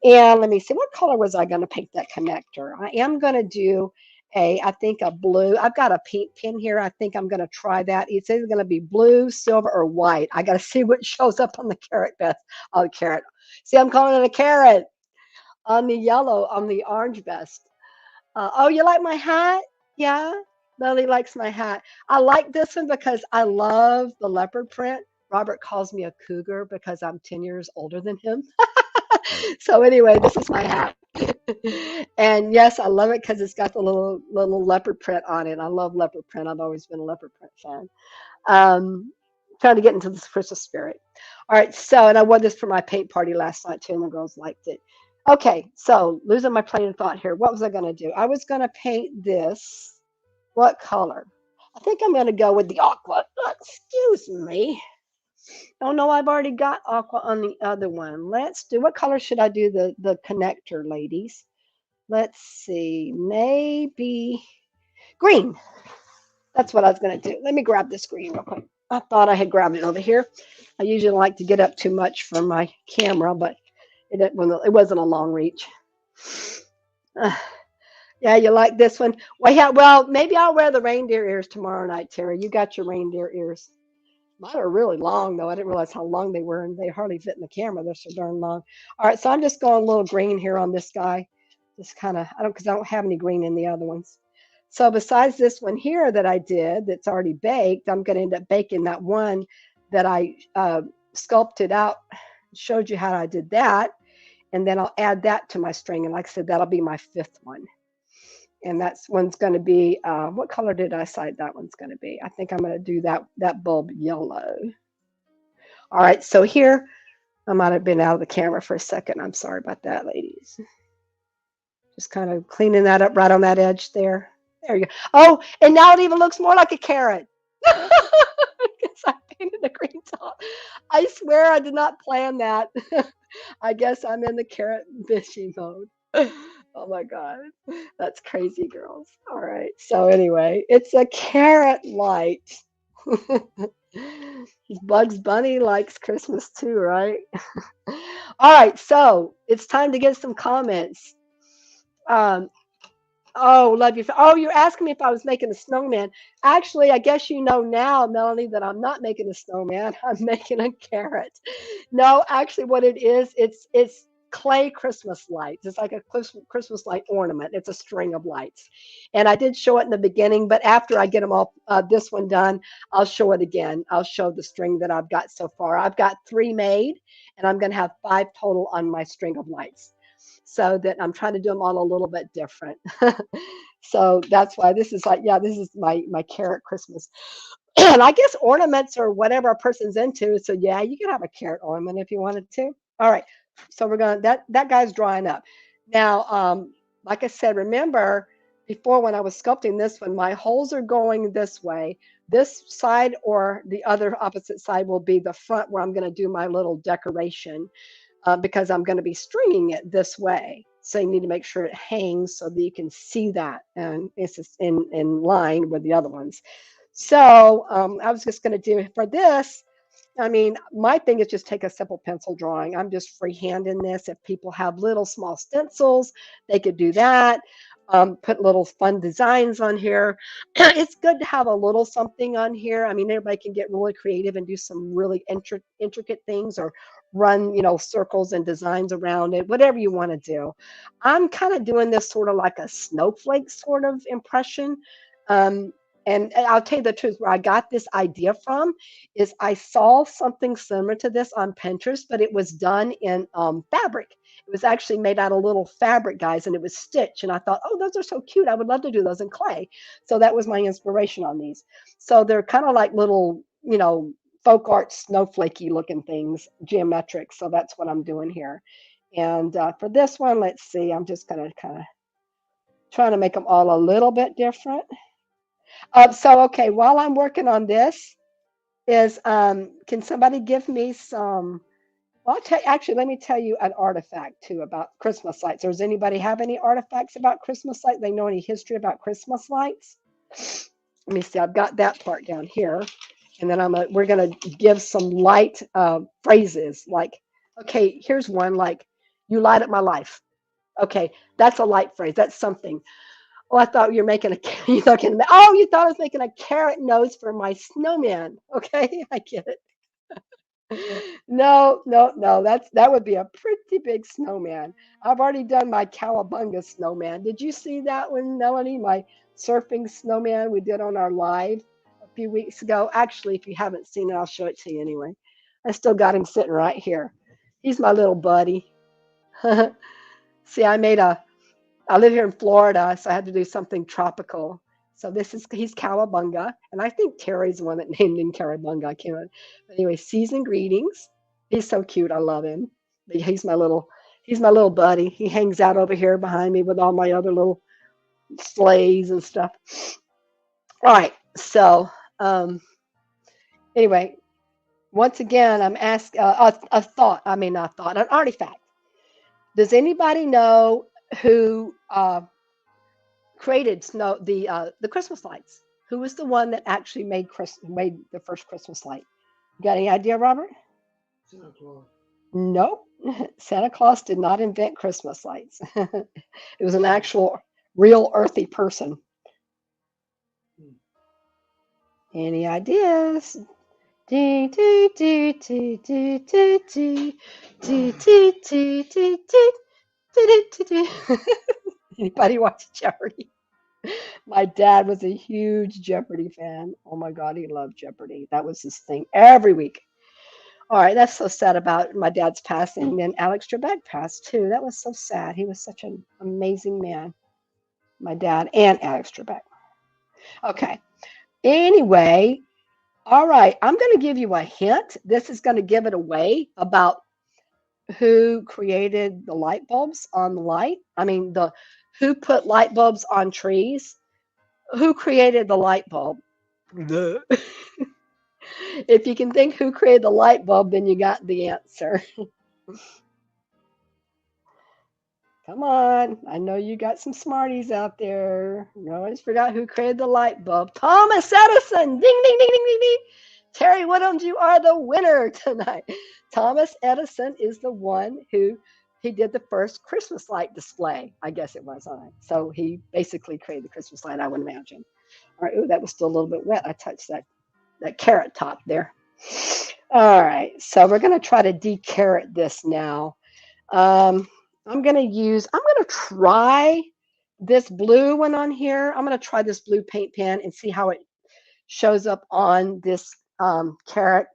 And let me see, what color was I going to paint that connector? I am going to do I think a blue. I've got a paint pen here. I think I'm going to try that. It's either going to be blue, silver, or white. I got to see what shows up on the carrot, Beth. Oh, the carrot. See, I'm calling it a carrot on the yellow, on the orange vest. Oh, you like my hat? Yeah, Lily likes my hat. I like this one because I love the leopard print. Robert calls me a cougar because I'm 10 years older than him. So anyway, this is my hat. And yes, I love it because it's got the little leopard print on it. I love leopard print. I've always been a leopard print fan. Um, Trying to get into this Christmas spirit. All right, so and I wore this for my paint party last night too, and the girls liked it. Okay, so losing my train of thought here. What was I going to do? I was going to paint this. What color? I think I'm going to go with the aqua. Excuse me. Oh no, I've already got aqua on the other one. Let's do, what color should I do the connector, ladies? Let's see, maybe green. That's what I was going to do. Let me grab this green real quick. I thought I had grabbed it over here. I usually don't like to get up too much from my camera, but it wasn't a long reach. Yeah, you like this one? Well, yeah, well, maybe I'll wear the reindeer ears tomorrow night, Terry. You got your reindeer ears. Mine are really long, though. I didn't realize how long they were, and they hardly fit in the camera. They're so darn long. All right, so I'm just going a little green here on this guy. Just kind of, because I don't have any green in the other ones. So besides this one here that I did that's already baked, I'm going to end up baking that one that I sculpted out, showed you how I did that. And then I'll add that to my string. And like I said, that'll be my fifth one. And that's one's going to be, what color did I decide that one's going to be? I think I'm going to do that bulb yellow. All right, so here, I might have been out of the camera for a second. I'm sorry about that, ladies. Just kind of cleaning that up right on that edge there. There you go. Oh, and now it even looks more like a carrot. Because I painted the green top. I swear I did not plan that. I guess I'm in the carrot fishy mode. Oh my God. That's crazy, girls. All right. So anyway, it's a carrot light. Bugs Bunny likes Christmas too, right? All right. So it's time to get some comments. Um, Oh, love you. Oh, you're asking me if I was making a snowman. Actually, I guess you know now, Melanie, that I'm not making a snowman. I'm making a carrot. No, actually, what it is, it's clay Christmas lights. It's like a Christmas light ornament. It's a string of lights, and I did show it in the beginning, but after I get them all this one done, I'll show it again. I'll show the string that I've got so far. I've got 3 made, and I'm going to have 5 total on my string of lights. So that I'm trying to do them all a little bit different. So that's why this is like, yeah, this is my carrot Christmas. And I guess ornaments or whatever a person's into. So yeah, you can have a carrot ornament if you wanted to. All right. So we're gonna that guy's drying up. Now, like I said, remember before when I was sculpting this one, my holes are going this way. This side or the other opposite side will be the front where I'm going to do my little decoration because I'm going to be stringing it this way. So you need to make sure it hangs so that you can see that and it's just in line with the other ones. So I was just going to do for this. I mean, my thing is just take a simple pencil drawing. I'm just freehanding this. If people have little small stencils, they could do that. Put little fun designs on here. It's good to have a little something on here. I mean, everybody can get really creative and do some really intricate things or run, circles and designs around it, whatever you want to do. I'm kind of doing this sort of like a snowflake sort of impression. Um, and I'll tell you the truth, where I got this idea from is I saw something similar to this on Pinterest, but it was done in fabric. It was actually made out of little fabric guys and it was stitched. And I thought, oh, those are so cute. I would love to do those in clay. So that was my inspiration on these. So they're kind of like little, folk art snowflakey looking things, geometric. So that's what I'm doing here. And for this one, let's see, I'm just going to kind of Trying to make them all a little bit different. Okay, while I'm working on this, can somebody give me some? Well, I'll tell actually, let me tell you an artifact too about Christmas lights. Does anybody have any artifacts about Christmas lights? They know any history about Christmas lights? Let me see. I've got that part down here, and then we're gonna give some light phrases. Like, okay, here's one. Like, you light up my life. Okay, that's a light phrase. That's something. Oh, I thought you're making a. You thought, oh, you thought I was making a carrot nose for my snowman. Okay, I get it. No, no, no. That would be a pretty big snowman. I've already done my Cowabunga Snowman. Did you see that one, Melanie? My surfing snowman we did on our live a few weeks ago. Actually, if you haven't seen it, I'll show it to you anyway. I still got him sitting right here. He's my little buddy. See, I live here in Florida, so I had to do something tropical. So he's Cowabunga, and I think Terry's the one that named him Cowabunga. I can't. But anyway, season greetings. He's so cute. I love him. But he's my little buddy. He hangs out over here behind me with all my other little sleighs and stuff. All right. So anyway, once again, I'm asked a thought. I mean, not thought, an artifact. Does anybody know who created the Christmas lights? Who was the one that actually made the first Christmas light? You got any idea, Robert? Santa Claus. Nope. Santa Claus did not invent Christmas lights. It was an actual, real earthy person. Any ideas? Do, do, do, do, do, do, do, do, do, do, do, do, do. Anybody watch Jeopardy? My dad was a huge Jeopardy fan. Oh my God, he loved Jeopardy. That was his thing every week. All right, that's so sad about my dad's passing. And then Alex Trebek passed too. That was so sad. He was such an amazing man, my dad and Alex Trebek. Okay. Anyway, all right, I'm going to give you a hint. This is going to give it away about who created the light bulbs on the light. I mean, who put light bulbs on trees? Who created the light bulb? Duh. If you can think who created the light bulb, then you got the answer. Come on. I know you got some smarties out there. You always forgot who created the light bulb. Thomas Edison. Ding, ding, ding, ding, ding, ding. Terry Woodhams, you are the winner tonight. Thomas Edison is the one who he did the first Christmas light display. I guess it was. All right. So he basically created the Christmas light, I would imagine. All right. Ooh, that was still a little bit wet. I touched that carrot top there. All right. So we're going to try to de-carrot this now. I'm going to try this blue one on here. I'm going to try this blue paint pen and see how it shows up on this carrot.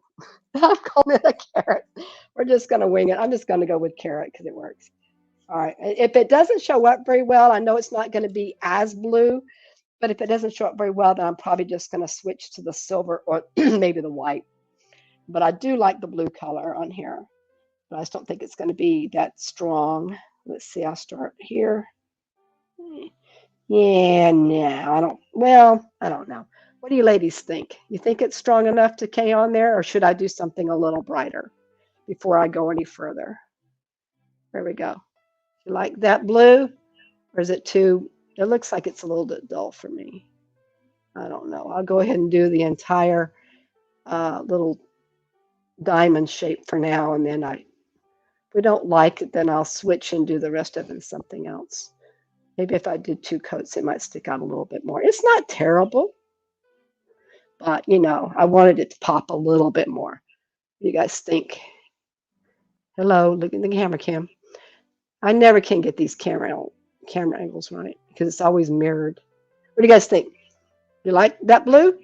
I'm calling it a carrot. We're just going to wing it. I'm just going to go with carrot because it works. All right. If it doesn't show up very well, I know it's not going to be as blue, but if it doesn't show up very well, then I'm probably just going to switch to the silver or maybe the white. But I do like the blue color on here. But I just don't think it's going to be that strong. Let's see, I'll start here. Yeah, no, I don't know. What do you ladies think? You think it's strong enough to K on there, or should I do something a little brighter before I go any further? There we go. You like that blue, or is it too, it looks like it's a little bit dull for me. I don't know. I'll go ahead and do the entire little diamond shape for now, and then if we don't like it, then I'll switch and do the rest of it in something else. Maybe if I did 2 coats, it might stick out a little bit more. It's not terrible, but I wanted it to pop a little bit more. What do you guys think? Hello, look at the camera cam. I never can get these camera angles right because it's always mirrored. What do you guys think? You like that blue?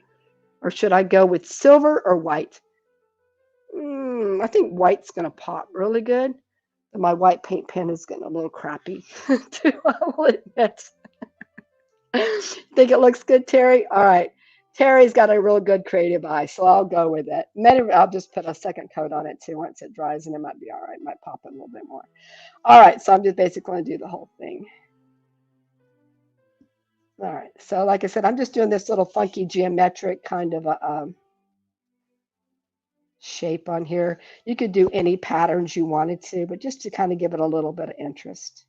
Or should I go with silver or white? I think white's going to pop really good. But my white paint pen is getting a little crappy, too, I will admit. Think it looks good, Terry? All right. Terry's got a real good creative eye, so I'll go with it. I'll just put a second coat on it, too, once it dries, and it might be all right. It might pop it a little bit more. All right, so I'm just basically going to do the whole thing. All right. So like I said, I'm just doing this little funky geometric kind of a shape on here. You could do any patterns you wanted to, but just to kind of give it a little bit of interest.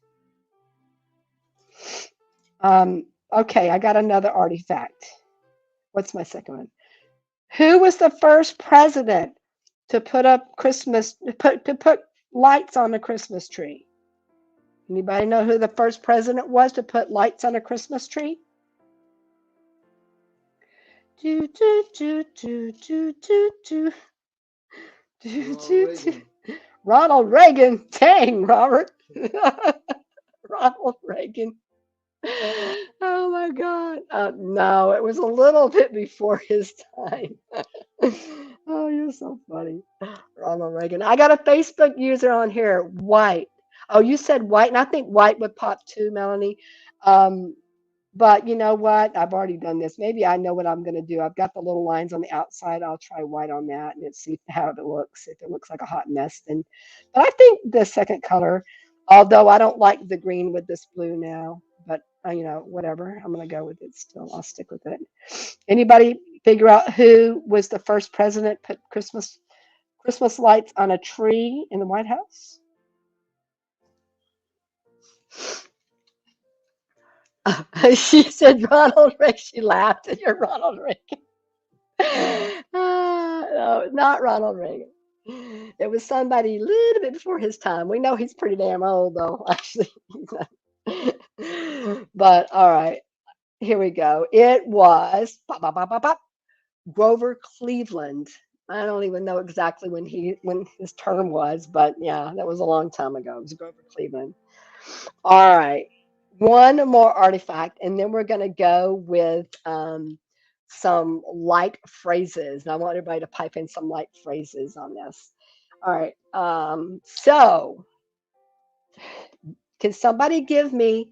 Okay, I got another artifact. What's my second one? Who was the first president to put up to put lights on a Christmas tree? Anybody know who the first president was to put lights on a Christmas tree? Do do do do do do do do do do. Ronald Reagan. Dang, Robert. Ronald Reagan. Oh my God. No, it was a little bit before his time. Oh, you're so funny. Ronald Reagan. I got a Facebook user on here, White. Oh, you said White, and I think White would pop too, Melanie. Um, but you know what? I've already done this. Maybe I know what I'm going to do. I've got the little lines on the outside. I'll try White on that and see how it looks. If it looks like a hot mess, then. But I think the second color, although I don't like the green with this blue now, but whatever. I'm going to go with it still. I'll stick with it. Anybody figure out who was the first president put Christmas lights on a tree in the White House? She said Ronald Reagan. She laughed at your Ronald Reagan. No, not Ronald Reagan. It was somebody a little bit before his time. We know he's pretty damn old, though, actually. But all right, here we go. It was pop, pop, pop, pop, pop, Grover Cleveland. I don't even know exactly when his term was, but yeah, that was a long time ago. It was Grover Cleveland. All right. One more artifact, and then we're going to go with some light phrases. And I want everybody to pipe in some light phrases on this. All right. So, can somebody give me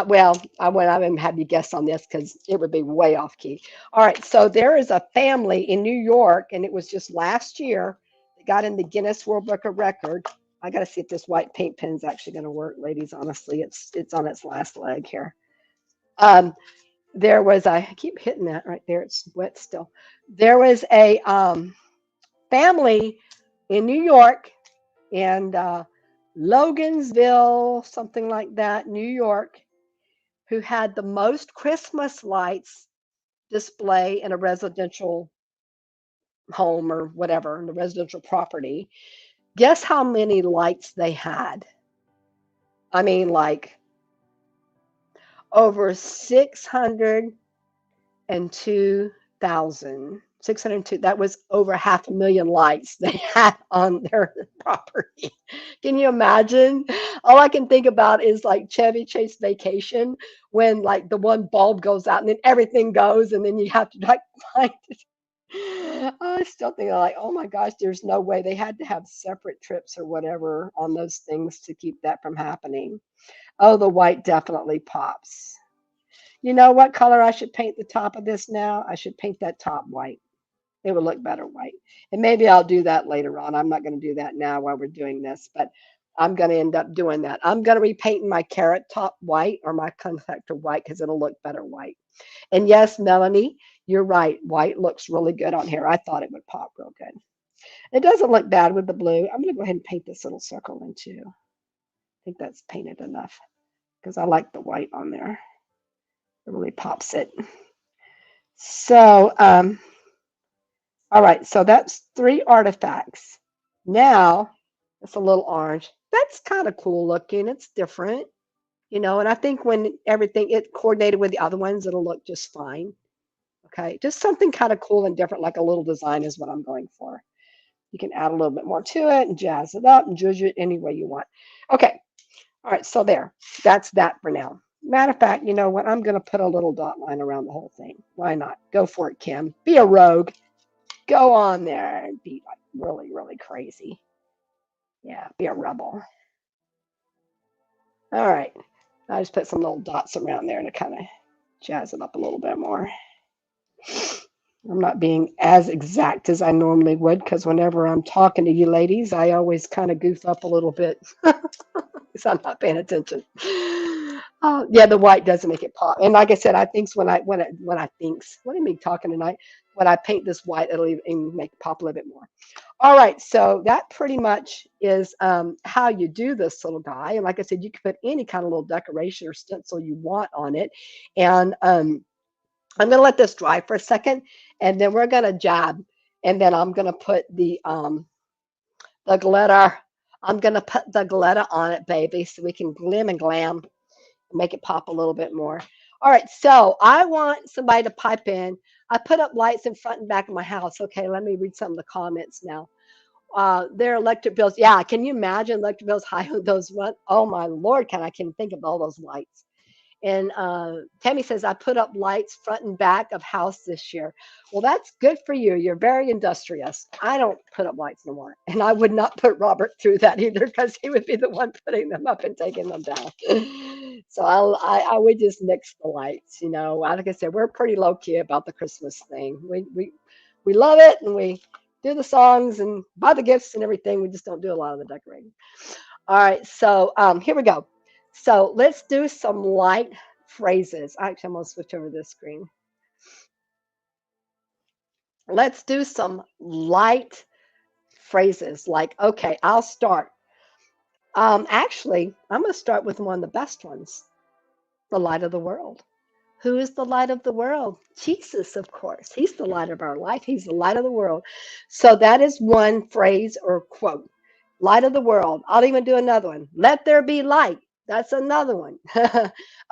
well, I wouldn't have you guess on this because it would be way off key. All right. So, there is a family in New York, and it was just last year that got in the Guinness World Book of Record. I got to see if this white paint pen is actually going to work, ladies. Honestly, it's on its last leg here. Um, there was I keep hitting that right there. It's wet still. There was a family in New York and Logansville, something like that, New York, who had the most Christmas lights display in a residential home or whatever, in a residential property. Guess how many lights they had? I mean, like over 602,000. 602, that was over 500,000 lights they had on their property. Can you imagine? All I can think about is like Chevy Chase Vacation when like the one bulb goes out and then everything goes and then you have to like find it. I still think like, oh my gosh, there's no way they had to have separate trips or whatever on those things to keep that from happening. Oh, the white definitely pops. You know what color I should paint the top of this now? I should paint that top white. It would look better white. And maybe I'll do that later on. I'm not going to do that now while we're doing this, but I'm going to end up doing that. I'm going to be painting my carrot top white or my contractor white because it'll look better white. And yes, Melanie, you're right. White looks really good on here. I thought it would pop real good. It doesn't look bad with the blue. I'm going to go ahead and paint this little circle in too. I think that's painted enough because I like the white on there. It really pops it. So, all right, so that's 3 artifacts. Now, it's a little orange. That's kind of cool looking. It's different, and I think when everything it coordinated with the other ones, it'll look just fine. Okay, just something kind of cool and different, like a little design is what I'm going for. You can add a little bit more to it and jazz it up and judge it any way you want. Okay, all right, so there. That's that for now. Matter of fact, you know what? I'm going to put a little dot line around the whole thing. Why not? Go for it, Kim. Be a rogue. Go on there and be like really, really crazy. Yeah, be a rebel. All right. I just put some little dots around there to kind of jazz it up a little bit more. I'm not being as exact as I normally would because whenever I'm talking to you ladies, I always kind of goof up a little bit because I'm not paying attention. Yeah, the white does make it pop. And like I said, I thinks when I thinks, what do you mean talking tonight? When I paint this white, it'll even make it pop a little bit more. All right, so that pretty much is how you do this little guy. And like I said, you can put any kind of little decoration or stencil you want on it. And I'm going to let this dry for a second, and then we're going to jab, and then I'm going to put the glitter. I'm going to put the glitter on it, baby, so we can glim and glam, make it pop a little bit more. All right, so I want somebody to pipe in. I put up lights in front and back of my house. Okay, let me read some of the comments now. Their electric bills. Yeah, can you imagine electric bills high on those run? Oh my Lord, can think of all those lights. And Tammy says, I put up lights front and back of house this year. Well, that's good for you. You're very industrious. I don't put up lights no more. And I would not put Robert through that either because he would be the one putting them up and taking them down. So I would just mix the lights. You know, like I said, we're pretty low key about the Christmas thing. We love it and we do the songs and buy the gifts and everything. We just don't do a lot of the decorating. All right, so here we go. So let's do some light phrases. Actually, I'm going to switch over this screen. Let's do some light phrases. Like, okay, I'll start. Actually, I'm going to start with one of the best ones, the light of the world. Who is the light of the world? Jesus, of course. He's the light of our life. He's the light of the world. So that is one phrase or quote. Light of the world. I'll even do another one. Let there be light. That's another one.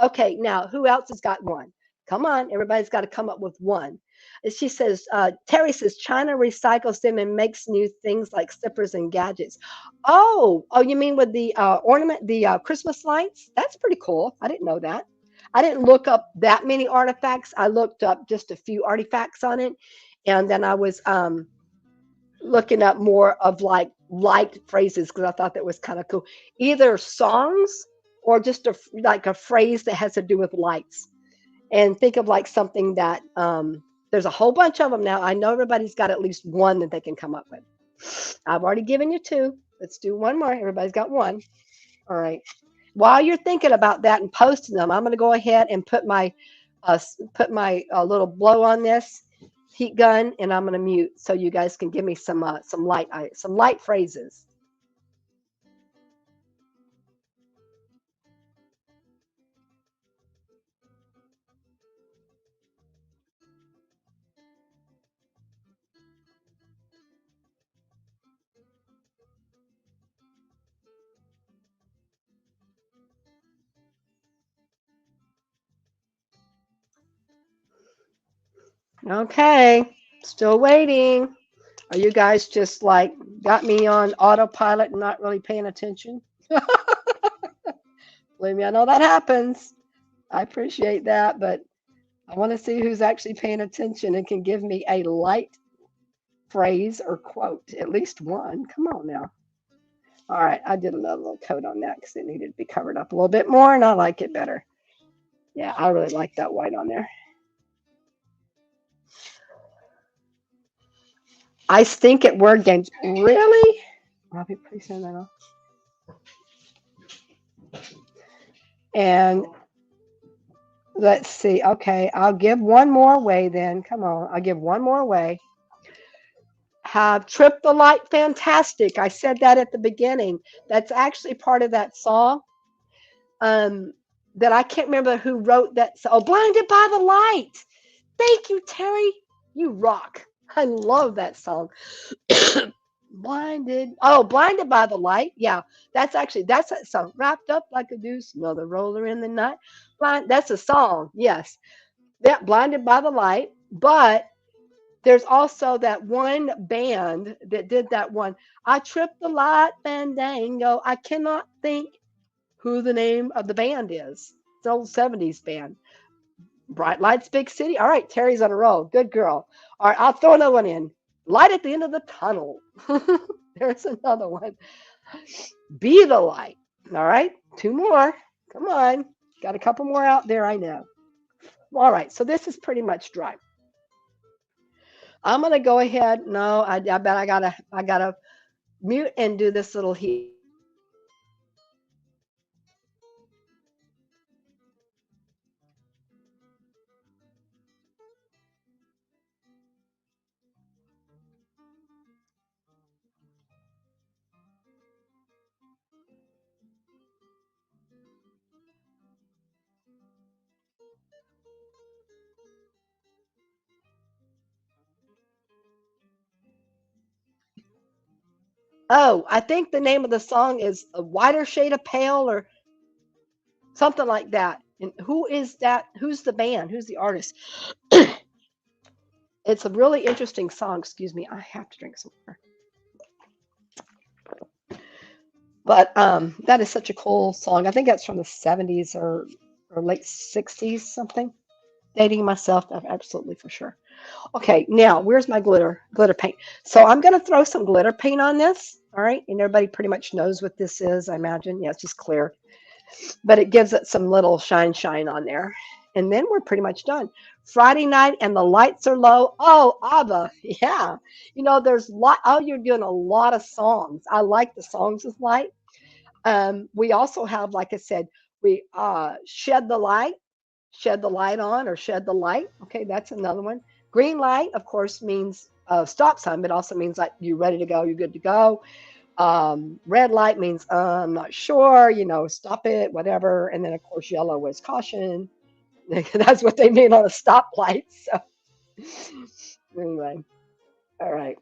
Okay, now who else has got one? Come on, everybody's got to come up with one. And she says, Terry says, China recycles them and makes new things like slippers and gadgets. Oh, you mean with the ornament, the Christmas lights? That's pretty cool. I didn't know that. I didn't look up that many artifacts. I looked up just a few artifacts on it, and then I was looking up more of like light phrases because I thought that was kind of cool. Either songs or just like a phrase that has to do with lights. And think of like something that there's a whole bunch of them now. I know everybody's got at least one that they can come up with. I've already given you two. Let's do one more. Everybody's got one. All right. While you're thinking about that and posting them, I'm going to go ahead and put my little blow on this heat gun, and I'm going to mute so you guys can give me some light phrases. Okay, still waiting. Are you guys just like got me on autopilot and not really paying attention? Believe me, I know that happens. I appreciate that, but I want to see who's actually paying attention and can give me a light phrase or quote, at least one. Come on now. All right, I did another little coat on that because it needed to be covered up a little bit more, and I like it better. Yeah, I really like that white on there. I stink at word games. Really? I'll be placing that off. And let's see. Okay, I'll give one more way then. Come on, I'll give one more way. Have Trip the Light Fantastic. I said that at the beginning. That's actually part of that song. Um, that I can't remember who wrote that. Oh, Blinded by the Light. Thank you, Terry. You rock. I love that song. Blinded by the light. Yeah, that's that song. Wrapped up like a deuce, another roller in the night. That's a song. Yes, that blinded by the light. But there's also that one band that did that one. I tripped the light fandango. I cannot think who the name of the band is. It's an old 70s band. Bright Lights, Big City. All right, Terry's on a roll. Good girl. All right, I'll throw another one in. Light at the end of the tunnel. There's another one. Be the light. All right, two more. Come on. Got a couple more out there, I know. All right, so this is pretty much dry. I'm gonna go ahead. No, I bet I gotta mute and do this little heat. Oh, I think the name of the song is A Whiter Shade of Pale or something like that. And who is that? Who's the band? Who's the artist? It's a really interesting song. Excuse me, I have to drink some water. But that is such a cool song. I think that's from the 70s or late 60s, something. Dating myself, absolutely for sure. Okay, now where's my glitter paint? So I'm gonna throw some glitter paint on this. All right, and everybody pretty much knows what this is, I imagine. Yeah, it's just clear, but it gives it some little shine on there. And then we're pretty much done. Friday night and the lights are low. Oh, Abba, yeah. There's lot. Oh, you're doing a lot of songs. I like the songs with light. We also have, like I said, we shed the light on or shed the light. Okay, that's another one. Green light, of course, means stop sign, but also means like you're ready to go, you're good to go. Red light means I'm not sure, stop it, whatever. And then, of course, yellow is caution. That's what they mean on a stoplight. So, anyway, all right.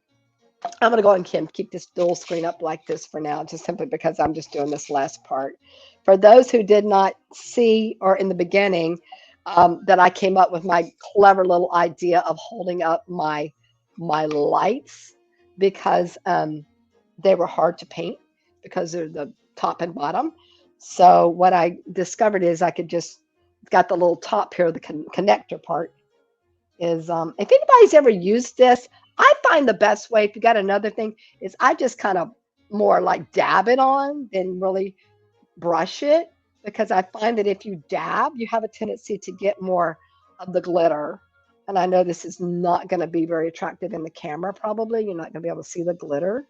I'm going to go ahead and keep this dual screen up like this for now, just simply because I'm just doing this last part. For those who did not see or in the beginning, that I came up with my clever little idea of holding up my lights because they were hard to paint because they're the top and bottom. So what I discovered is I could just got the little top here, the connector part is if anybody's ever used this, I find the best way if you got another thing is I just kind of more like dab it on than really brush it because I find that if you dab, you have a tendency to get more of the glitter. And I know this is not going to be very attractive in the camera, probably. You're not going to be able to see the glitter.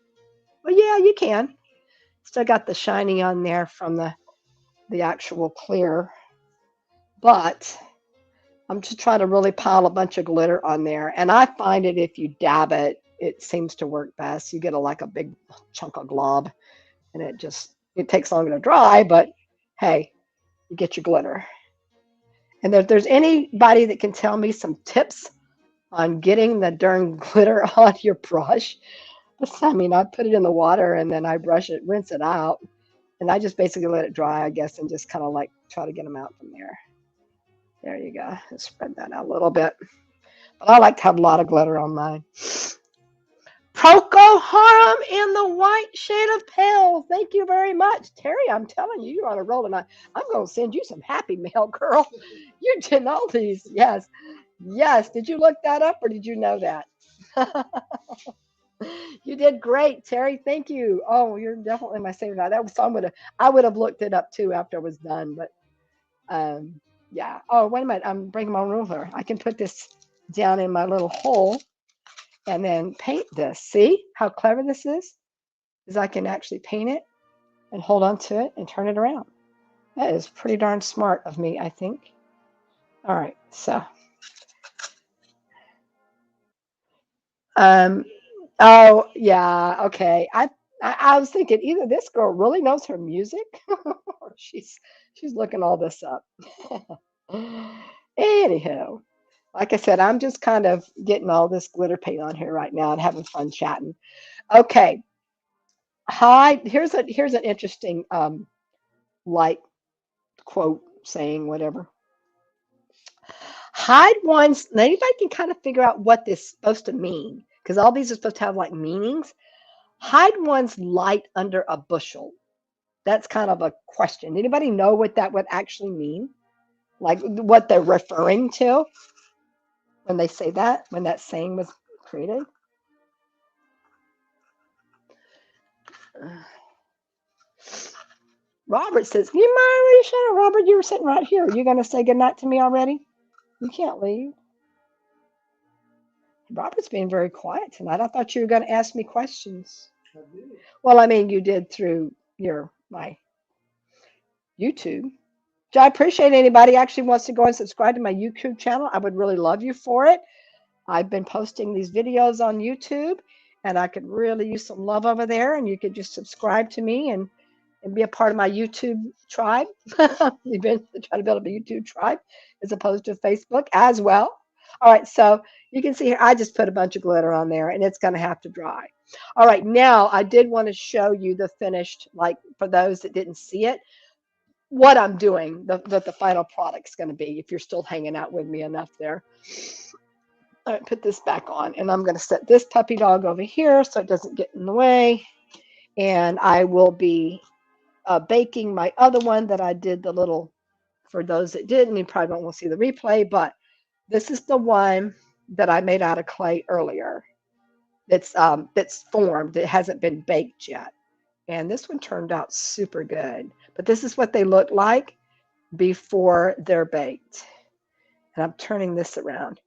But yeah, you can. Still got the shiny on there from the actual clear. But I'm just trying to really pile a bunch of glitter on there. And I find it if you dab it, it seems to work best. You get like a big chunk of glob and it takes longer to dry, but hey, you get your glitter. And if there's anybody that can tell me some tips on getting the darn glitter on your brush, I mean, I put it in the water and then I brush it, rinse it out, and I just basically let it dry, I guess, and just kind of like try to get them out from there. There you go. Let's spread that out a little bit. But I like to have a lot of glitter on mine. Procol Harum in the white shade of pale. Thank you very much. Terry, I'm telling you, you're on a roll tonight. I'm going to send you some happy mail, girl. You're doing all these. Yes. Yes. Did you look that up or did you know that? You did great, Terry. Thank you. Oh, you're definitely my favorite. That was I would have looked it up too after I was done, but yeah. Oh, wait a minute. I'm bringing my ruler. I can put this down in my little hole and then paint this. See how clever this is? Is I can actually paint it and hold on to it and turn it around. That is pretty darn smart of me, I think. All right, so um, oh yeah, okay. I was thinking either this girl really knows her music or she's looking all this up. Anyhow, like I said, I'm just kind of getting all this glitter paint on here right now and having fun chatting. Okay, hi. Here's an interesting like quote saying whatever. Hide one's. Now anybody can kind of figure out what this is supposed to mean because all these are supposed to have like meanings. Hide one's light under a bushel. That's kind of a question. Anybody know what that would actually mean? Like what they're referring to when they say that, when that saying was created? Robert says, you mind already shut up, Robert? You were sitting right here. You're going to say goodnight to me already? You can't leave. Robert's being very quiet tonight. I thought you were going to ask me questions. Well, I mean, you did through your my YouTube. So I appreciate anybody actually wants to go and subscribe to my YouTube channel. I would really love you for it. I've been posting these videos on YouTube, and I could really use some love over there. And you could just subscribe to me and be a part of my YouTube tribe. We've been trying to build up a YouTube tribe as opposed to Facebook as well. All right, so you can see here, I just put a bunch of glitter on there, and it's going to have to dry. All right, now I did want to show you the finished, like for those that didn't see it, what I'm doing, the final product's going to be, if you're still hanging out with me enough there. All right, put this back on, and I'm going to set this puppy dog over here so it doesn't get in the way. And I will be baking my other one that I did the little, for those that didn't, you probably won't see the replay, but this is the one that I made out of clay earlier. That's formed. It hasn't been baked yet. And this one turned out super good. But this is what they look like before they're baked. And I'm turning this around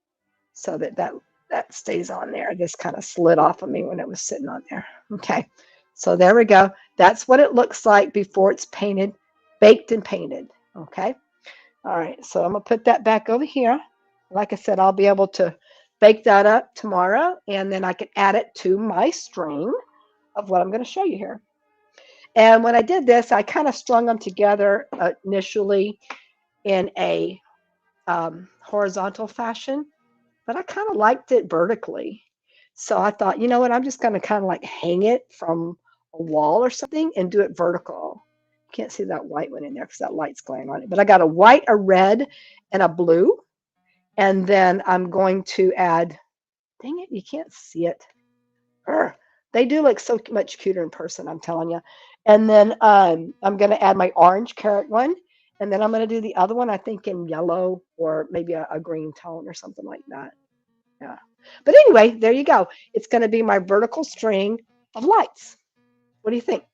so that stays on there. This kind of slid off of me when it was sitting on there. Okay. So there we go. That's what it looks like before it's painted, baked and painted. Okay. All right. So I'm going to put that back over here. Like I said, I'll be able to bake that up tomorrow, and then I can add it to my string of what I'm going to show you here. And when I did this, I kind of strung them together initially in a horizontal fashion, but I kind of liked it vertically. So I thought, you know what, I'm just going to kind of like hang it from a wall or something and do it vertical. Can't see that white one in there because that light's glowing on it. But I got a white, a red, and a blue. And then I'm going to add, dang it, you can't see it. Urgh. They do look so much cuter in person, I'm telling you. And then I'm going to add my orange carrot one. And then I'm going to do the other one, I think in yellow or maybe a green tone or something like that. Yeah. But anyway, there you go. It's going to be my vertical string of lights. What do you think?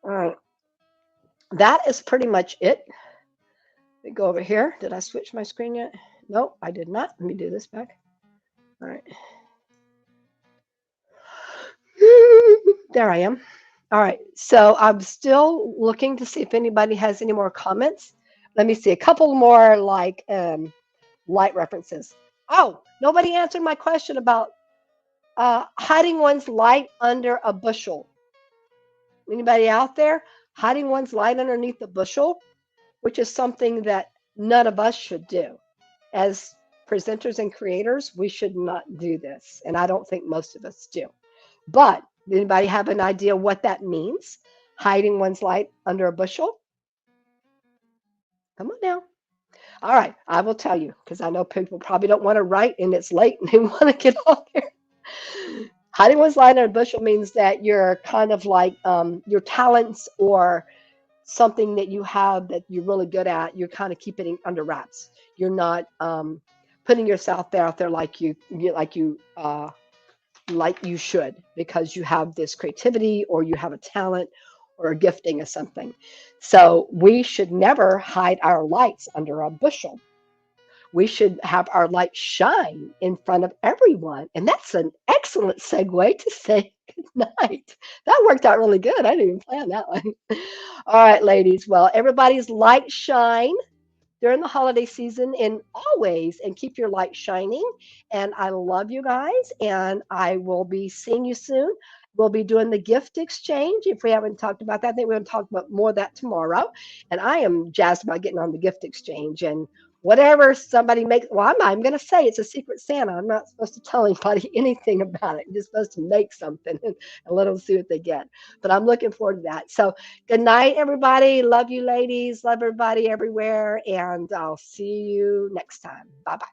All right. That is pretty much it. Let me go over here. Did I switch my screen yet? Nope, I did not. Let me do this back. All right. There I am. All right. So I'm still looking to see if anybody has any more comments. Let me see a couple more like light references. Oh, nobody answered my question about hiding one's light under a bushel. Anybody out there? Hiding one's light underneath a bushel, which is something that none of us should do. As presenters and creators, we should not do this. And I don't think most of us do. But anybody have an idea what that means? Hiding one's light under a bushel? Come on now. All right, I will tell you because I know people probably don't want to write and it's late and they want to get off there. Hiding one's light under a bushel means that you're kind of like your talents or something that you have that you're really good at, you're kind of keeping it under wraps. You're not putting yourself out there like you should because you have this creativity or you have a talent or a gifting of something. So we should never hide our lights under a bushel. We should have our light shine in front of everyone. And that's an excellent segue to say good night. That worked out really good. I didn't even plan that one. All right, ladies. Well, everybody's light shine during the holiday season and always, and keep your light shining. And I love you guys, and I will be seeing you soon. We'll be doing the gift exchange. If we haven't talked about that, I think we're going to talk about more of that tomorrow. And I am jazzed about getting on the gift exchange and whatever somebody makes. Well, I'm not even going to say it's a secret Santa. I'm not supposed to tell anybody anything about it. I'm just supposed to make something and let them see what they get. But I'm looking forward to that. So good night, everybody. Love you, ladies. Love everybody everywhere. And I'll see you next time. Bye-bye.